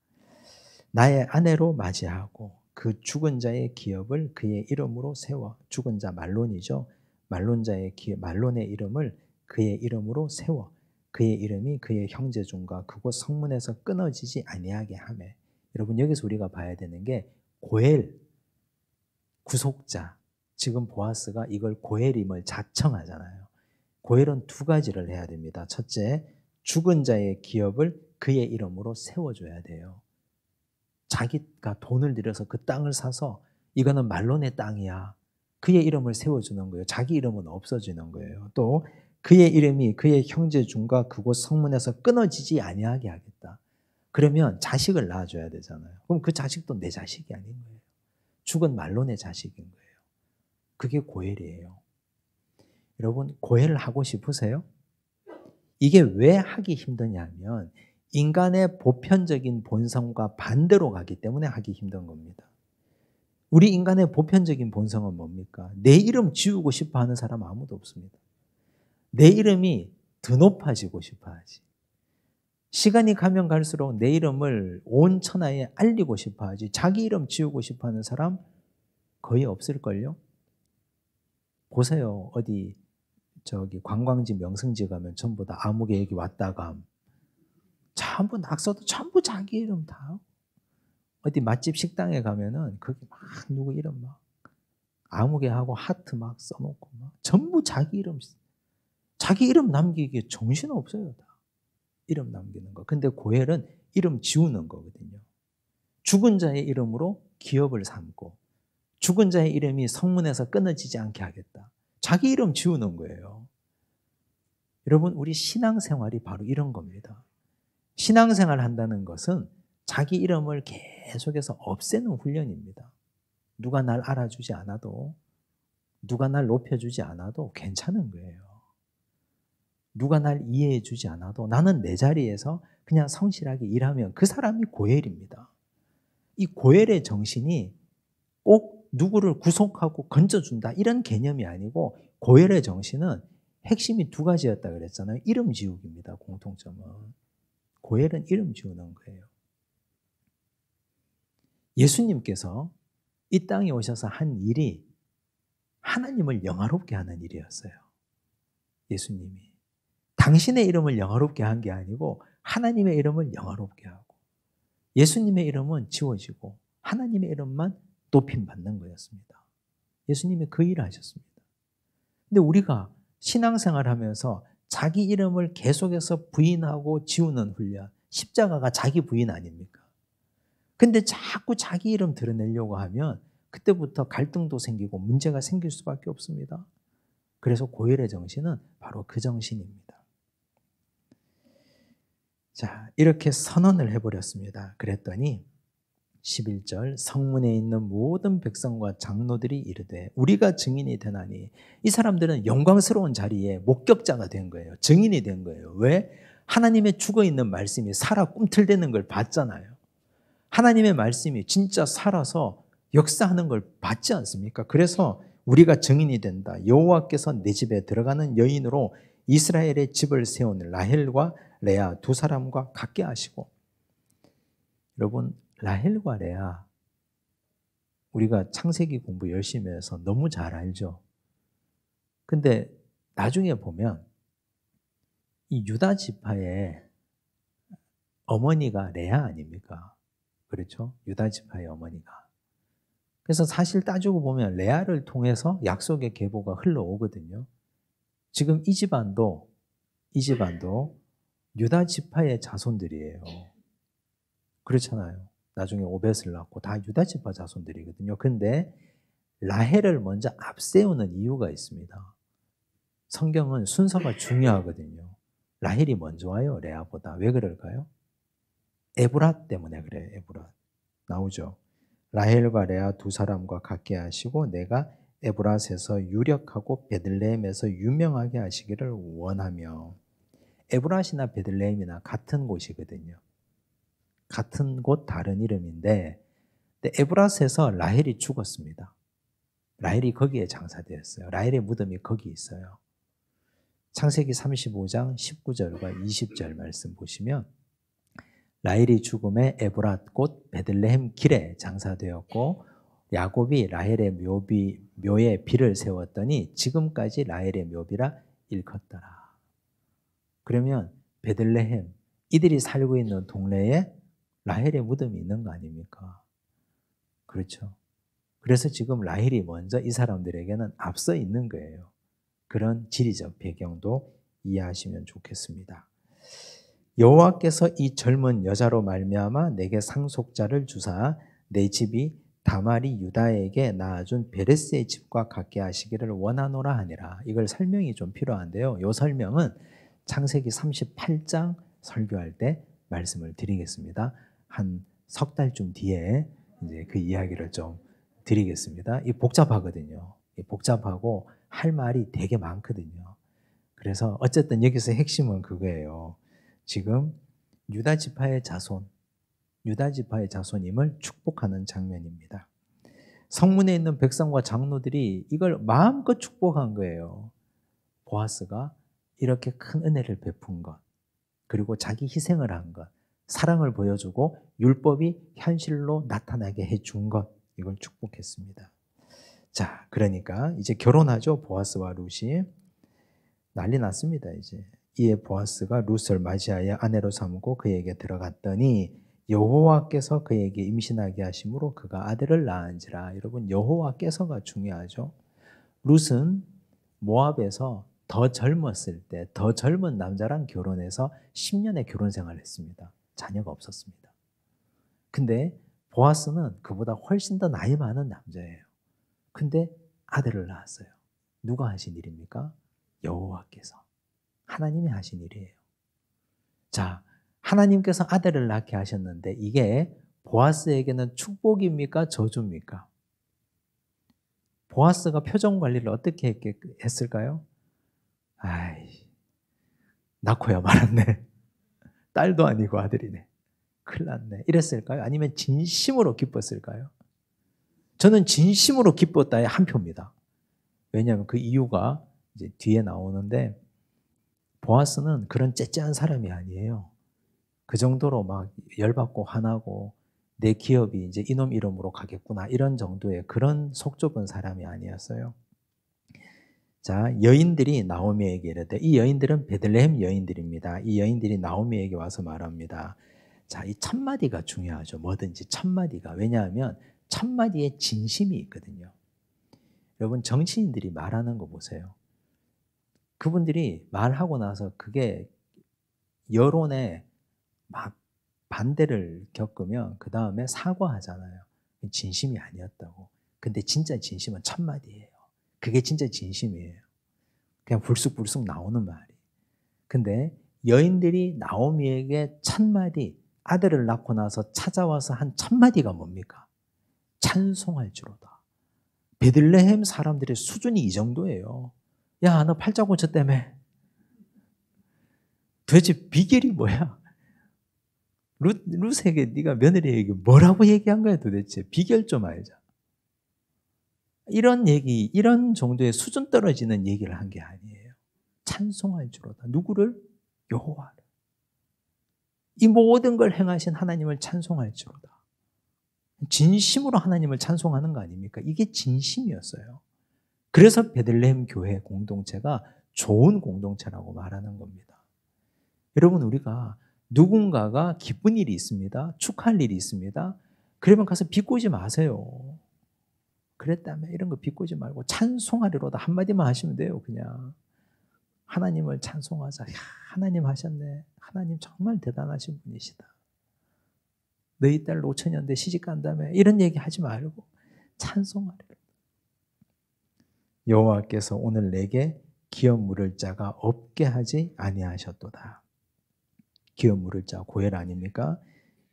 나의 아내로 맞이하고 그 죽은 자의 기업을 그의 이름으로 세워. 죽은 자 말론이죠. 말론의 이름을 그의 이름으로 세워. 그의 이름이 그의 형제 중과 그곳 성문에서 끊어지지 아니하게 하매. 여러분 여기서 우리가 봐야 되는 게 고엘, 구속자. 지금 보아스가 이걸 고엘임을 자청하잖아요. 고엘은 두 가지를 해야 됩니다. 첫째, 죽은 자의 기업을 그의 이름으로 세워줘야 돼요. 자기가 돈을 들여서 그 땅을 사서 이거는 말론의 땅이야. 그의 이름을 세워주는 거예요. 자기 이름은 없어지는 거예요. 또 그의 이름이 그의 형제 중과 그곳 성문에서 끊어지지 아니하게 하겠다. 그러면 자식을 낳아줘야 되잖아요. 그럼 그 자식도 내 자식이 아닌 거예요. 죽은 말론의 자식인 거예요. 그게 고엘이에요. 여러분 고엘 하고 싶으세요? 이게 왜 하기 힘드냐면 인간의 보편적인 본성과 반대로 가기 때문에 하기 힘든 겁니다. 우리 인간의 보편적인 본성은 뭡니까? 내 이름 지우고 싶어 하는 사람 아무도 없습니다. 내 이름이 더 높아지고 싶어 하지. 시간이 가면 갈수록 내 이름을 온 천하에 알리고 싶어 하지. 자기 이름 지우고 싶어 하는 사람 거의 없을걸요? 보세요. 어디 관광지 명승지 가면 전부 다 아무개 여기 왔다가 전부 낙서도 전부 자기 이름 다. 어디 맛집 식당에 가면은 거기 막 누구 이름 막 아무개 하고 하트 막 써놓고 막 전부 자기 이름 남기기에 정신 없어요. 다 이름 남기는 거. 근데 고엘은 이름 지우는 거거든요. 죽은 자의 이름으로 기업을 삼고 죽은 자의 이름이 성문에서 끊어지지 않게 하겠다. 자기 이름 지우는 거예요. 여러분 우리 신앙생활이 바로 이런 겁니다. 신앙생활 한다는 것은 자기 이름을 계속해서 없애는 훈련입니다. 누가 날 알아주지 않아도 누가 날 높여주지 않아도 괜찮은 거예요. 누가 날 이해해 주지 않아도 나는 내 자리에서 그냥 성실하게 일하면 그 사람이 고엘입니다. 이 고엘의 정신이 꼭 누구를 구속하고 건져준다 이런 개념이 아니고 고엘의 정신은 핵심이 두 가지였다 그랬잖아요. 이름 지우기입니다. 공통점은. 고엘은 이름 지우는 거예요. 예수님께서 이 땅에 오셔서 한 일이 하나님을 영화롭게 하는 일이었어요. 예수님이. 당신의 이름을 영화롭게 한 게 아니고 하나님의 이름을 영화롭게 하고 예수님의 이름은 지워지고 하나님의 이름만 높임받는 거였습니다. 예수님이 그 일을 하셨습니다. 근데 우리가 신앙생활 하면서 자기 이름을 계속해서 부인하고 지우는 훈련, 십자가가 자기 부인 아닙니까? 근데 자꾸 자기 이름 드러내려고 하면 그때부터 갈등도 생기고 문제가 생길 수밖에 없습니다. 그래서 고엘의 정신은 바로 그 정신입니다. 자, 이렇게 선언을 해버렸습니다. 그랬더니 11절 성문에 있는 모든 백성과 장로들이 이르되 우리가 증인이 되나니 이 사람들은 영광스러운 자리에 목격자가 된 거예요. 증인이 된 거예요. 왜? 하나님의 죽어있는 말씀이 살아 꿈틀대는 걸 봤잖아요. 하나님의 말씀이 진짜 살아서 역사하는 걸 봤지 않습니까? 그래서 우리가 증인이 된다. 여호와께서 내 집에 들어가는 여인으로 이스라엘의 집을 세운 라헬과 레아 두 사람과 같게 하시고. 여러분, 라헬과 레아, 우리가 창세기 공부 열심히 해서 너무 잘 알죠. 근데 나중에 보면 이 유다 지파의 어머니가 레아 아닙니까? 그렇죠? 유다 지파의 어머니가. 그래서 사실 따지고 보면 레아를 통해서 약속의 계보가 흘러오거든요. 지금 이 집안도 유다 지파의 자손들이에요. 그렇잖아요. 나중에 오벳을 낳고 다 유다 지파 자손들이거든요. 근데 라헬을 먼저 앞세우는 이유가 있습니다. 성경은 순서가 중요하거든요. 라헬이 먼저 와요, 레아보다. 왜 그럴까요? 에브랏 때문에 그래요. 에브랏. 나오죠. 라헬과 레아 두 사람과 같게 하시고 내가 에브랏에서 유력하고 베들레헴에서 유명하게 하시기를 원하며. 에브랏이나 베들레헴이나 같은 곳이거든요. 같은 곳 다른 이름인데, 에브랏에서 라헬이 죽었습니다. 라헬이 거기에 장사되었어요. 라헬의 무덤이 거기 있어요. 창세기 35장 19절과 20절 말씀 보시면 라헬이 죽음에 에브랏 곧 베들레헴 길에 장사되었고 야곱이 라헬의 묘에 비를 세웠더니 지금까지 라헬의 묘비라 일컫더라. 그러면 베들레헴, 이들이 살고 있는 동네에 라헬의 무덤이 있는 거 아닙니까? 그렇죠. 그래서 지금 라헬이 먼저 이 사람들에게는 앞서 있는 거예요. 그런 지리적 배경도 이해하시면 좋겠습니다. 여호와께서 이 젊은 여자로 말미암아 내게 상속자를 주사 내 집이 다말이 유다에게 낳아준 베레스의 집과 같게 하시기를 원하노라 하니라. 이걸 설명이 좀 필요한데요. 이 설명은 창세기 38장 설교할 때 말씀을 드리겠습니다. 한 석 달쯤 뒤에 이제 그 이야기를 좀 드리겠습니다. 이 복잡하거든요. 복잡하고 할 말이 되게 많거든요. 그래서 어쨌든 여기서 핵심은 그거예요. 지금 유다 지파의 자손임을 축복하는 장면입니다. 성문에 있는 백성과 장로들이 이걸 마음껏 축복한 거예요. 보아스가 이렇게 큰 은혜를 베푼 것, 그리고 자기 희생을 한 것, 사랑을 보여주고 율법이 현실로 나타나게 해준 것, 이걸 축복했습니다. 자, 그러니까 이제 결혼하죠. 보아스와 룻이. 난리 났습니다. 이제 이에 보아스가 룻을 맞이하여 아내로 삼고 그에게 들어갔더니 여호와께서 그에게 임신하게 하심으로 그가 아들을 낳은지라. 여러분, 여호와께서가 중요하죠. 룻은 모압에서 더 젊었을 때 더 젊은 남자랑 결혼해서 10년의 결혼 생활을 했습니다. 자녀가 없었습니다. 근데 보아스는 그보다 훨씬 더 나이 많은 남자예요. 근데 아들을 낳았어요. 누가 하신 일입니까? 여호와께서. 하나님이 하신 일이에요. 자, 하나님께서 아들을 낳게 하셨는데 이게 보아스에게는 축복입니까? 저주입니까? 보아스가 표정 관리를 어떻게 했을까요? 아이, 낳고야 말았네. 딸도 아니고 아들이네. 큰일 났네. 이랬을까요? 아니면 진심으로 기뻤을까요? 저는 진심으로 기뻤다의 한 표입니다. 왜냐하면 그 이유가 이제 뒤에 나오는데, 보아스는 그런 째째한 사람이 아니에요. 그 정도로 막 열받고 화나고 내 기업이 이제 이놈 이름으로 가겠구나 이런 정도의 그런 속 좁은 사람이 아니었어요. 자, 여인들이 나오미에게 이르되, 이 여인들은 베들레헴 여인들입니다. 이 여인들이 나오미에게 와서 말합니다. 자, 이 첫마디가 중요하죠. 뭐든지 첫마디가. 왜냐하면 첫마디에 진심이 있거든요. 여러분, 정치인들이 말하는 거 보세요. 그분들이 말하고 나서 그게 여론에 막 반대를 겪으면 그 다음에 사과하잖아요. 진심이 아니었다고. 근데 진짜 진심은 첫마디예요. 그게 진짜 진심이에요. 그냥 불쑥불쑥 나오는 말이. 근데 여인들이 나오미에게 첫마디, 아들을 낳고 나서 찾아와서 한 첫마디가 뭡니까? 찬송할지로다. 베들레헴 사람들의 수준이 이 정도예요. 야, 너 팔자고쳐 때문에 도대체 비결이 뭐야? 룻에게 네가 며느리에게 뭐라고 얘기한 거야 도대체? 비결 좀 알자. 이런 얘기, 이런 정도의 수준 떨어지는 얘기를 한 게 아니에요. 찬송할지로다. 누구를? 여호와를. 이 모든 걸 행하신 하나님을 찬송할지로다. 진심으로 하나님을 찬송하는 거 아닙니까? 이게 진심이었어요. 그래서 베들레헴 교회 공동체가 좋은 공동체라고 말하는 겁니다. 여러분, 우리가 누군가가 기쁜 일이 있습니다. 축하할 일이 있습니다. 그러면 가서 비꼬지 마세요. 그랬다면 이런 거 비꼬지 말고 찬송하리로다 한마디만 하시면 돼요. 그냥 하나님을 찬송하자. 야, 하나님 하셨네. 하나님 정말 대단하신 분이시다. 너희 딸 노처녀인데 시집간다며 이런 얘기 하지 말고 찬송하리로다. 여호와께서 오늘 내게 기업 물을 자가 없게 하지 아니하셨도다. 기업 물을 자 고엘 아닙니까?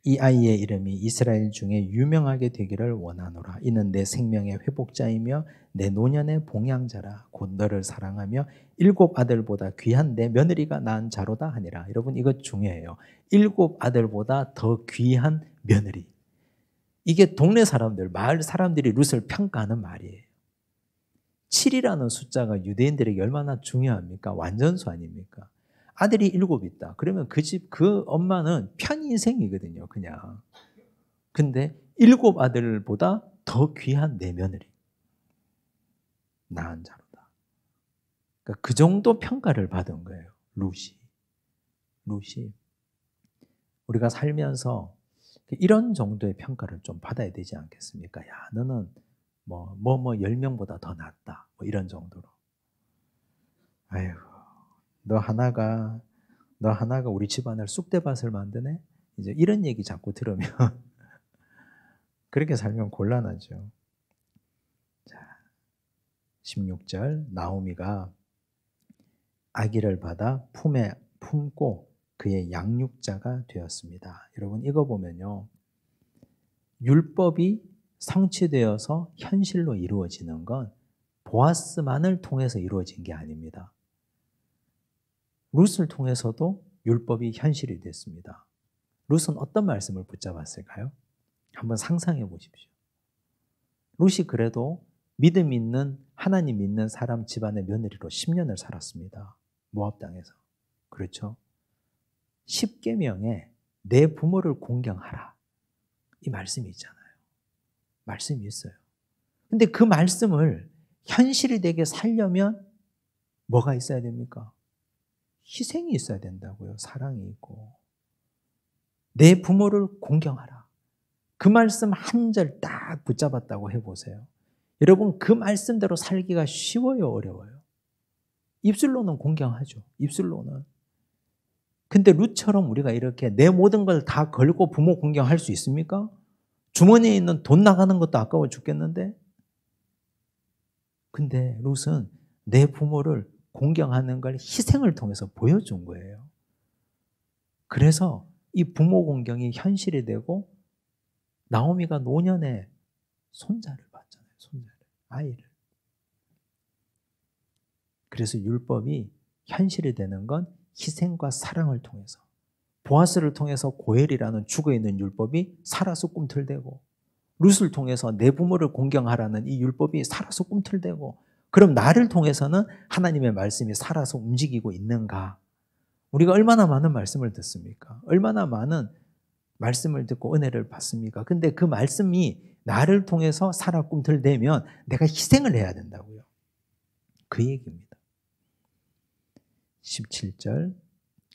이 아이의 이름이 이스라엘 중에 유명하게 되기를 원하노라. 이는 내 생명의 회복자이며 내 노년의 봉양자라. 곧 너를 사랑하며 7 아들보다 귀한 내 며느리가 낳은 자로다 하니라. 여러분, 이것 중요해요. 7 아들보다 더 귀한 며느리. 이게 동네 사람들, 마을 사람들이 룻을 평가하는 말이에요. 7이라는 숫자가 유대인들에게 얼마나 중요합니까? 완전수 아닙니까? 아들이 7 있다. 그러면 그 집, 그 엄마는 편인생이거든요, 그냥. 근데 7 아들보다 더 귀한 내 며느리. 낳은 자로다. 그러니까 그 정도 평가를 받은 거예요, 룻이. 우리가 살면서 이런 정도의 평가를 좀 받아야 되지 않겠습니까? 야, 너는 뭐 10명보다 더 낫다. 뭐 이런 정도로. 아이고. 너 하나가 우리 집안을 쑥대밭을 만드네? 이제 이런 얘기 자꾸 들으면 그렇게 살면 곤란하죠. 자, 16절 나오미가 아기를 받아 품에 품고 그의 양육자가 되었습니다. 여러분, 이거 보면요. 율법이 성취되어서 현실로 이루어지는 건 보아스만을 통해서 이루어진 게 아닙니다. 룻을 통해서도 율법이 현실이 됐습니다. 룻은 어떤 말씀을 붙잡았을까요? 한번 상상해 보십시오. 룻이 그래도 믿음 있는, 하나님 믿는 사람 집안의 며느리로 10년을 살았습니다. 모압 땅에서. 그렇죠? 10계명에 내 부모를 공경하라. 이 말씀이 있잖아요. 말씀이 있어요. 근데 그 말씀을 현실이 되게 살려면 뭐가 있어야 됩니까? 희생이 있어야 된다고요. 사랑이 있고. 내 부모를 공경하라. 그 말씀 한 절 딱 붙잡았다고 해보세요. 여러분, 그 말씀대로 살기가 쉬워요, 어려워요? 입술로는 공경하죠. 입술로는. 근데 룻처럼 우리가 이렇게 내 모든 걸 다 걸고 부모 공경할 수 있습니까? 주머니에 있는 돈 나가는 것도 아까워 죽겠는데? 근데 룻은 내 부모를 공경하는 걸 희생을 통해서 보여준 거예요. 그래서 이 부모 공경이 현실이 되고 나오미가 노년에 손자를 봤잖아요. 손자를, 아이를. 그래서 율법이 현실이 되는 건 희생과 사랑을 통해서, 보아스를 통해서 고엘이라는 죽어있는 율법이 살아서 꿈틀대고, 룻을 통해서 내 부모를 공경하라는 이 율법이 살아서 꿈틀대고, 그럼 나를 통해서는 하나님의 말씀이 살아서 움직이고 있는가? 우리가 얼마나 많은 말씀을 듣습니까? 얼마나 많은 말씀을 듣고 은혜를 받습니까? 근데 그 말씀이 나를 통해서 살아 꿈틀대면 내가 희생을 해야 된다고요. 그 얘기입니다. 17절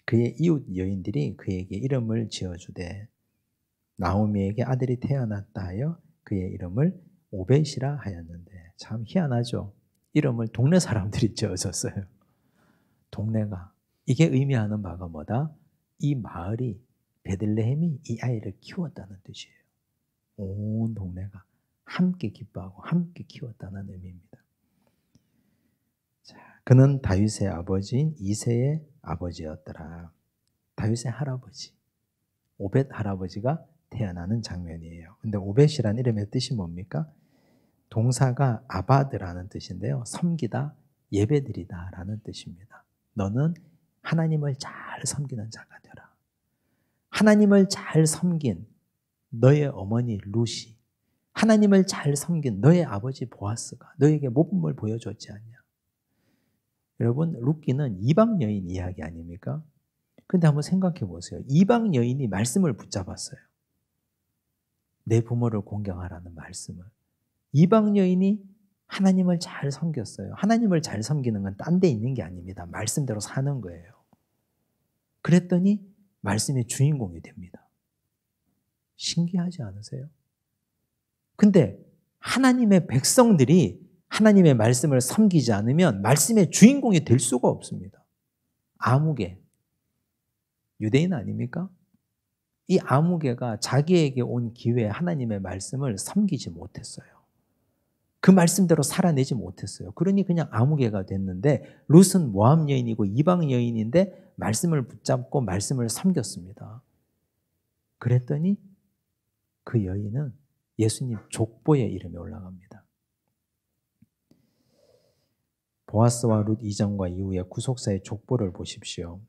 그의 이웃 여인들이 그에게 이름을 지어주되 나오미에게 아들이 태어났다 하여 그의 이름을 오벳이라 하였는데, 참 희한하죠. 이름을 동네 사람들이 지어줬어요. 동네가. 이게 의미하는 바가 뭐다? 이 마을이, 베들레헴이 이 아이를 키웠다는 뜻이에요. 온 동네가 함께 기뻐하고 함께 키웠다는 의미입니다. 자, 그는 다윗의 아버지인 이새의 아버지였더라. 다윗의 할아버지, 오벳 할아버지가 태어나는 장면이에요. 근데 오벳이라는 이름의 뜻이 뭡니까? 동사가 아바드라는 뜻인데요. 섬기다, 예배드리다 라는 뜻입니다. 너는 하나님을 잘 섬기는 자가 되라. 하나님을 잘 섬긴 너의 어머니 룻이, 하나님을 잘 섬긴 너의 아버지 보아스가 너에게 모범을 보여줬지 않냐. 여러분, 룻기는 이방 여인 이야기 아닙니까? 근데 한번 생각해 보세요. 이방 여인이 말씀을 붙잡았어요. 내 부모를 공경하라는 말씀을. 이방 여인이 하나님을 잘 섬겼어요. 하나님을 잘 섬기는 건 딴 데 있는 게 아닙니다. 말씀대로 사는 거예요. 그랬더니 말씀의 주인공이 됩니다. 신기하지 않으세요? 근데 하나님의 백성들이 하나님의 말씀을 섬기지 않으면 말씀의 주인공이 될 수가 없습니다. 아무개, 유대인 아닙니까? 이 아무개가 자기에게 온 기회에 하나님의 말씀을 섬기지 못했어요. 그 말씀대로 살아내지 못했어요. 그러니 그냥 아무개가 됐는데 룻은 모압 여인이고 이방 여인인데 말씀을 붙잡고 말씀을 섬겼습니다. 그랬더니 그 여인은 예수님 족보의 이름에 올라갑니다. 보아스와 룻 이전과 이후의 구속사의 족보를 보십시오.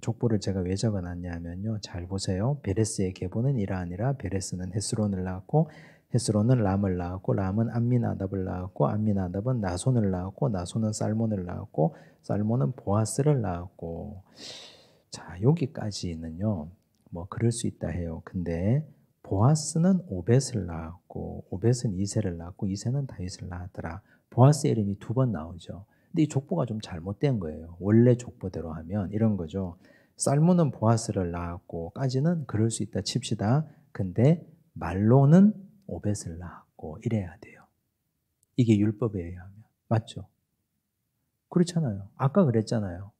족보를 제가 왜 적어놨냐면요. 잘 보세요. 베레스의 계보는 이러하니라. 베레스는 헤스론을 낳았고 헤스론은 람을 낳았고 람은 암미나답을 낳았고 암미나답은 나손을 낳았고 나손은 살몬을 낳았고 살몬은 보아스를 낳았고. 자, 여기까지는요. 뭐 그럴 수 있다 해요. 근데 보아스는 오벳을 낳았고 오벳은 이새를 낳았고 이새는 다윗을 낳았더라. 보아스의 이름이 2번 나오죠. 근데 이 족보가 좀 잘못된 거예요. 원래 족보대로 하면 이런 거죠. 살몬은 보아스를 낳았고까지는 그럴 수 있다 칩시다. 근데 말로는 오벳을 낳았고 이래야 돼요. 이게 율법에 의하면. 맞죠? 그렇잖아요. 아까 그랬잖아요.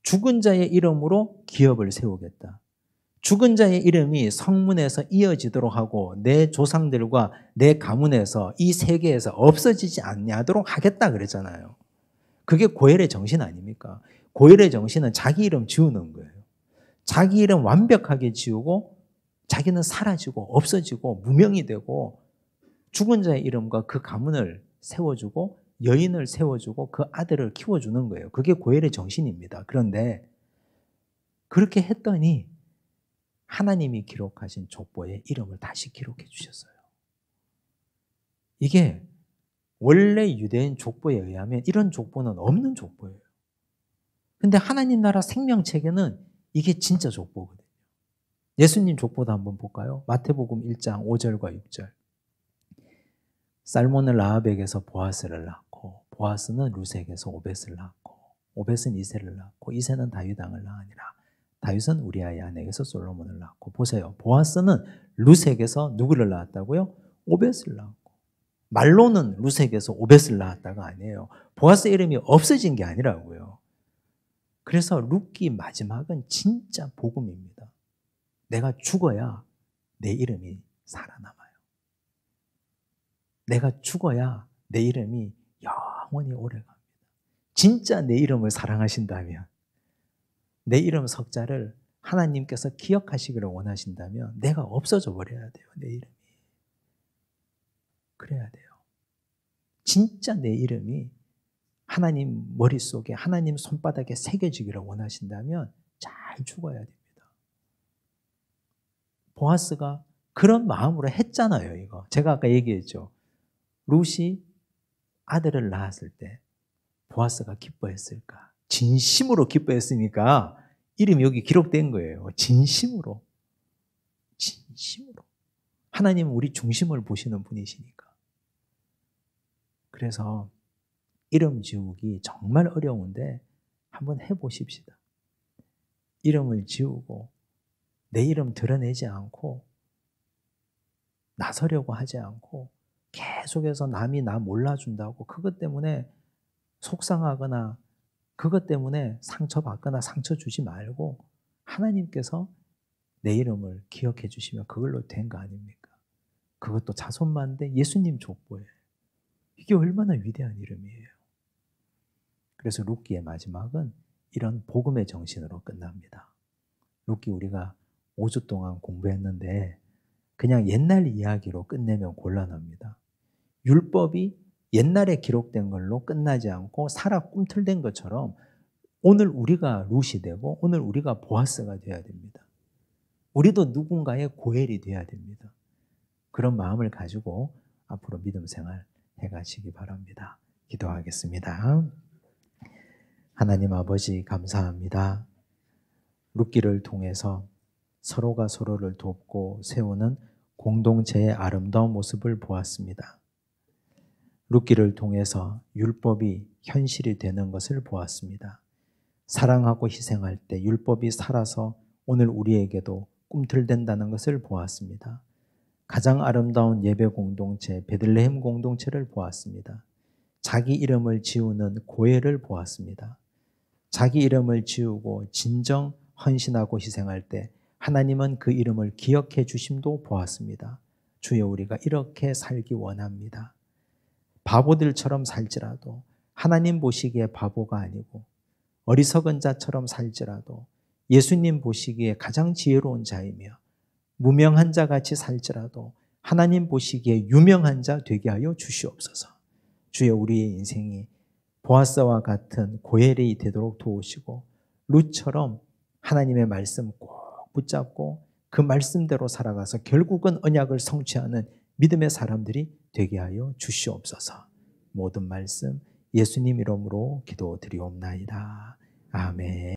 죽은 자의 이름으로 기업을 세우겠다. 죽은 자의 이름이 성문에서 이어지도록 하고 내 조상들과 내 가문에서 이 세계에서 없어지지 않도록 하겠다 그랬잖아요. 그게 고엘의 정신 아닙니까? 고엘의 정신은 자기 이름 지우는 거예요. 자기 이름 완벽하게 지우고 자기는 사라지고 없어지고 무명이 되고 죽은 자의 이름과 그 가문을 세워주고 여인을 세워주고 그 아들을 키워주는 거예요. 그게 고엘의 정신입니다. 그런데 그렇게 했더니 하나님이 기록하신 족보에 이름을 다시 기록해 주셨어요. 이게 원래 유대인 족보에 의하면 이런 족보는 없는 족보예요. 근데 하나님 나라 생명책에는 이게 진짜 족보거든요. 예수님 족보도 한번 볼까요? 마태복음 1장 5절과 6절. 살몬은 라합에게서 보아스를 낳고 보아스는 룻에게서 오벳을 낳고 오벳은 이새를 낳고 이새는 다윗 왕을 낳으니라. 다윗은 우리아의 아내에게서 솔로몬을 낳고. 보세요. 보아스는 룻에게서 누구를 낳았다고요? 오벳을 낳았고. 말로는 룻에게서 오벳을 낳았다가 아니에요. 보아스 이름이 없어진 게 아니라고요. 그래서 룻기 마지막은 진짜 복음입니다. 내가 죽어야 내 이름이 살아남아요. 내가 죽어야 내 이름이 영원히 오래갑니다. 진짜 내 이름을 사랑하신다면, 내 이름 석자를 하나님께서 기억하시기를 원하신다면 내가 없어져 버려야 돼요. 내 이름이. 그래야 돼요. 진짜 내 이름이 하나님 머릿속에 하나님 손바닥에 새겨지기를 원하신다면 잘 죽어야 됩니다. 보아스가 그런 마음으로 했잖아요. 이거 제가 아까 얘기했죠. 룻이 아들을 낳았을 때 보아스가 기뻐했을까? 진심으로 기뻐했으니까 이름이 여기 기록된 거예요. 진심으로. 진심으로. 하나님은 우리 중심을 보시는 분이시니까. 그래서 이름 지우기 정말 어려운데 한번 해보십시다. 이름을 지우고 내 이름 드러내지 않고 나서려고 하지 않고 계속해서 남이 나 몰라준다고 그것 때문에 속상하거나 그것 때문에 상처받거나 상처 주지 말고 하나님께서 내 이름을 기억해 주시면 그걸로 된 거 아닙니까? 그것도 자손만데 예수님 족보예요. 이게 얼마나 위대한 이름이에요. 그래서 룻기의 마지막은 이런 복음의 정신으로 끝납니다. 룻기 우리가 5주 동안 공부했는데 그냥 옛날 이야기로 끝내면 곤란합니다. 율법이 옛날에 기록된 걸로 끝나지 않고 살아 꿈틀댄 것처럼 오늘 우리가 룻이 되고 오늘 우리가 보아스가 돼야 됩니다. 우리도 누군가의 고엘이 돼야 됩니다. 그런 마음을 가지고 앞으로 믿음 생활 해가시기 바랍니다. 기도하겠습니다. 하나님 아버지 감사합니다. 룻기를 통해서 서로가 서로를 돕고 세우는 공동체의 아름다운 모습을 보았습니다. 룻기를 통해서 율법이 현실이 되는 것을 보았습니다. 사랑하고 희생할 때 율법이 살아서 오늘 우리에게도 꿈틀댄다는 것을 보았습니다. 가장 아름다운 예배 공동체 베들레헴 공동체를 보았습니다. 자기 이름을 지우는 고해를 보았습니다. 자기 이름을 지우고 진정 헌신하고 희생할 때 하나님은 그 이름을 기억해 주심도 보았습니다. 주여, 우리가 이렇게 살기 원합니다. 바보들처럼 살지라도 하나님 보시기에 바보가 아니고 어리석은 자처럼 살지라도 예수님 보시기에 가장 지혜로운 자이며 무명한 자같이 살지라도 하나님 보시기에 유명한 자 되게 하여 주시옵소서. 주여, 우리의 인생이 보아스와 같은 고엘이 되도록 도우시고 룻처럼 하나님의 말씀 꼭 붙잡고 그 말씀대로 살아가서 결국은 언약을 성취하는 믿음의 사람들이 되게 하여 주시옵소서. 모든 말씀 예수님 이름으로 기도드리옵나이다. 아멘.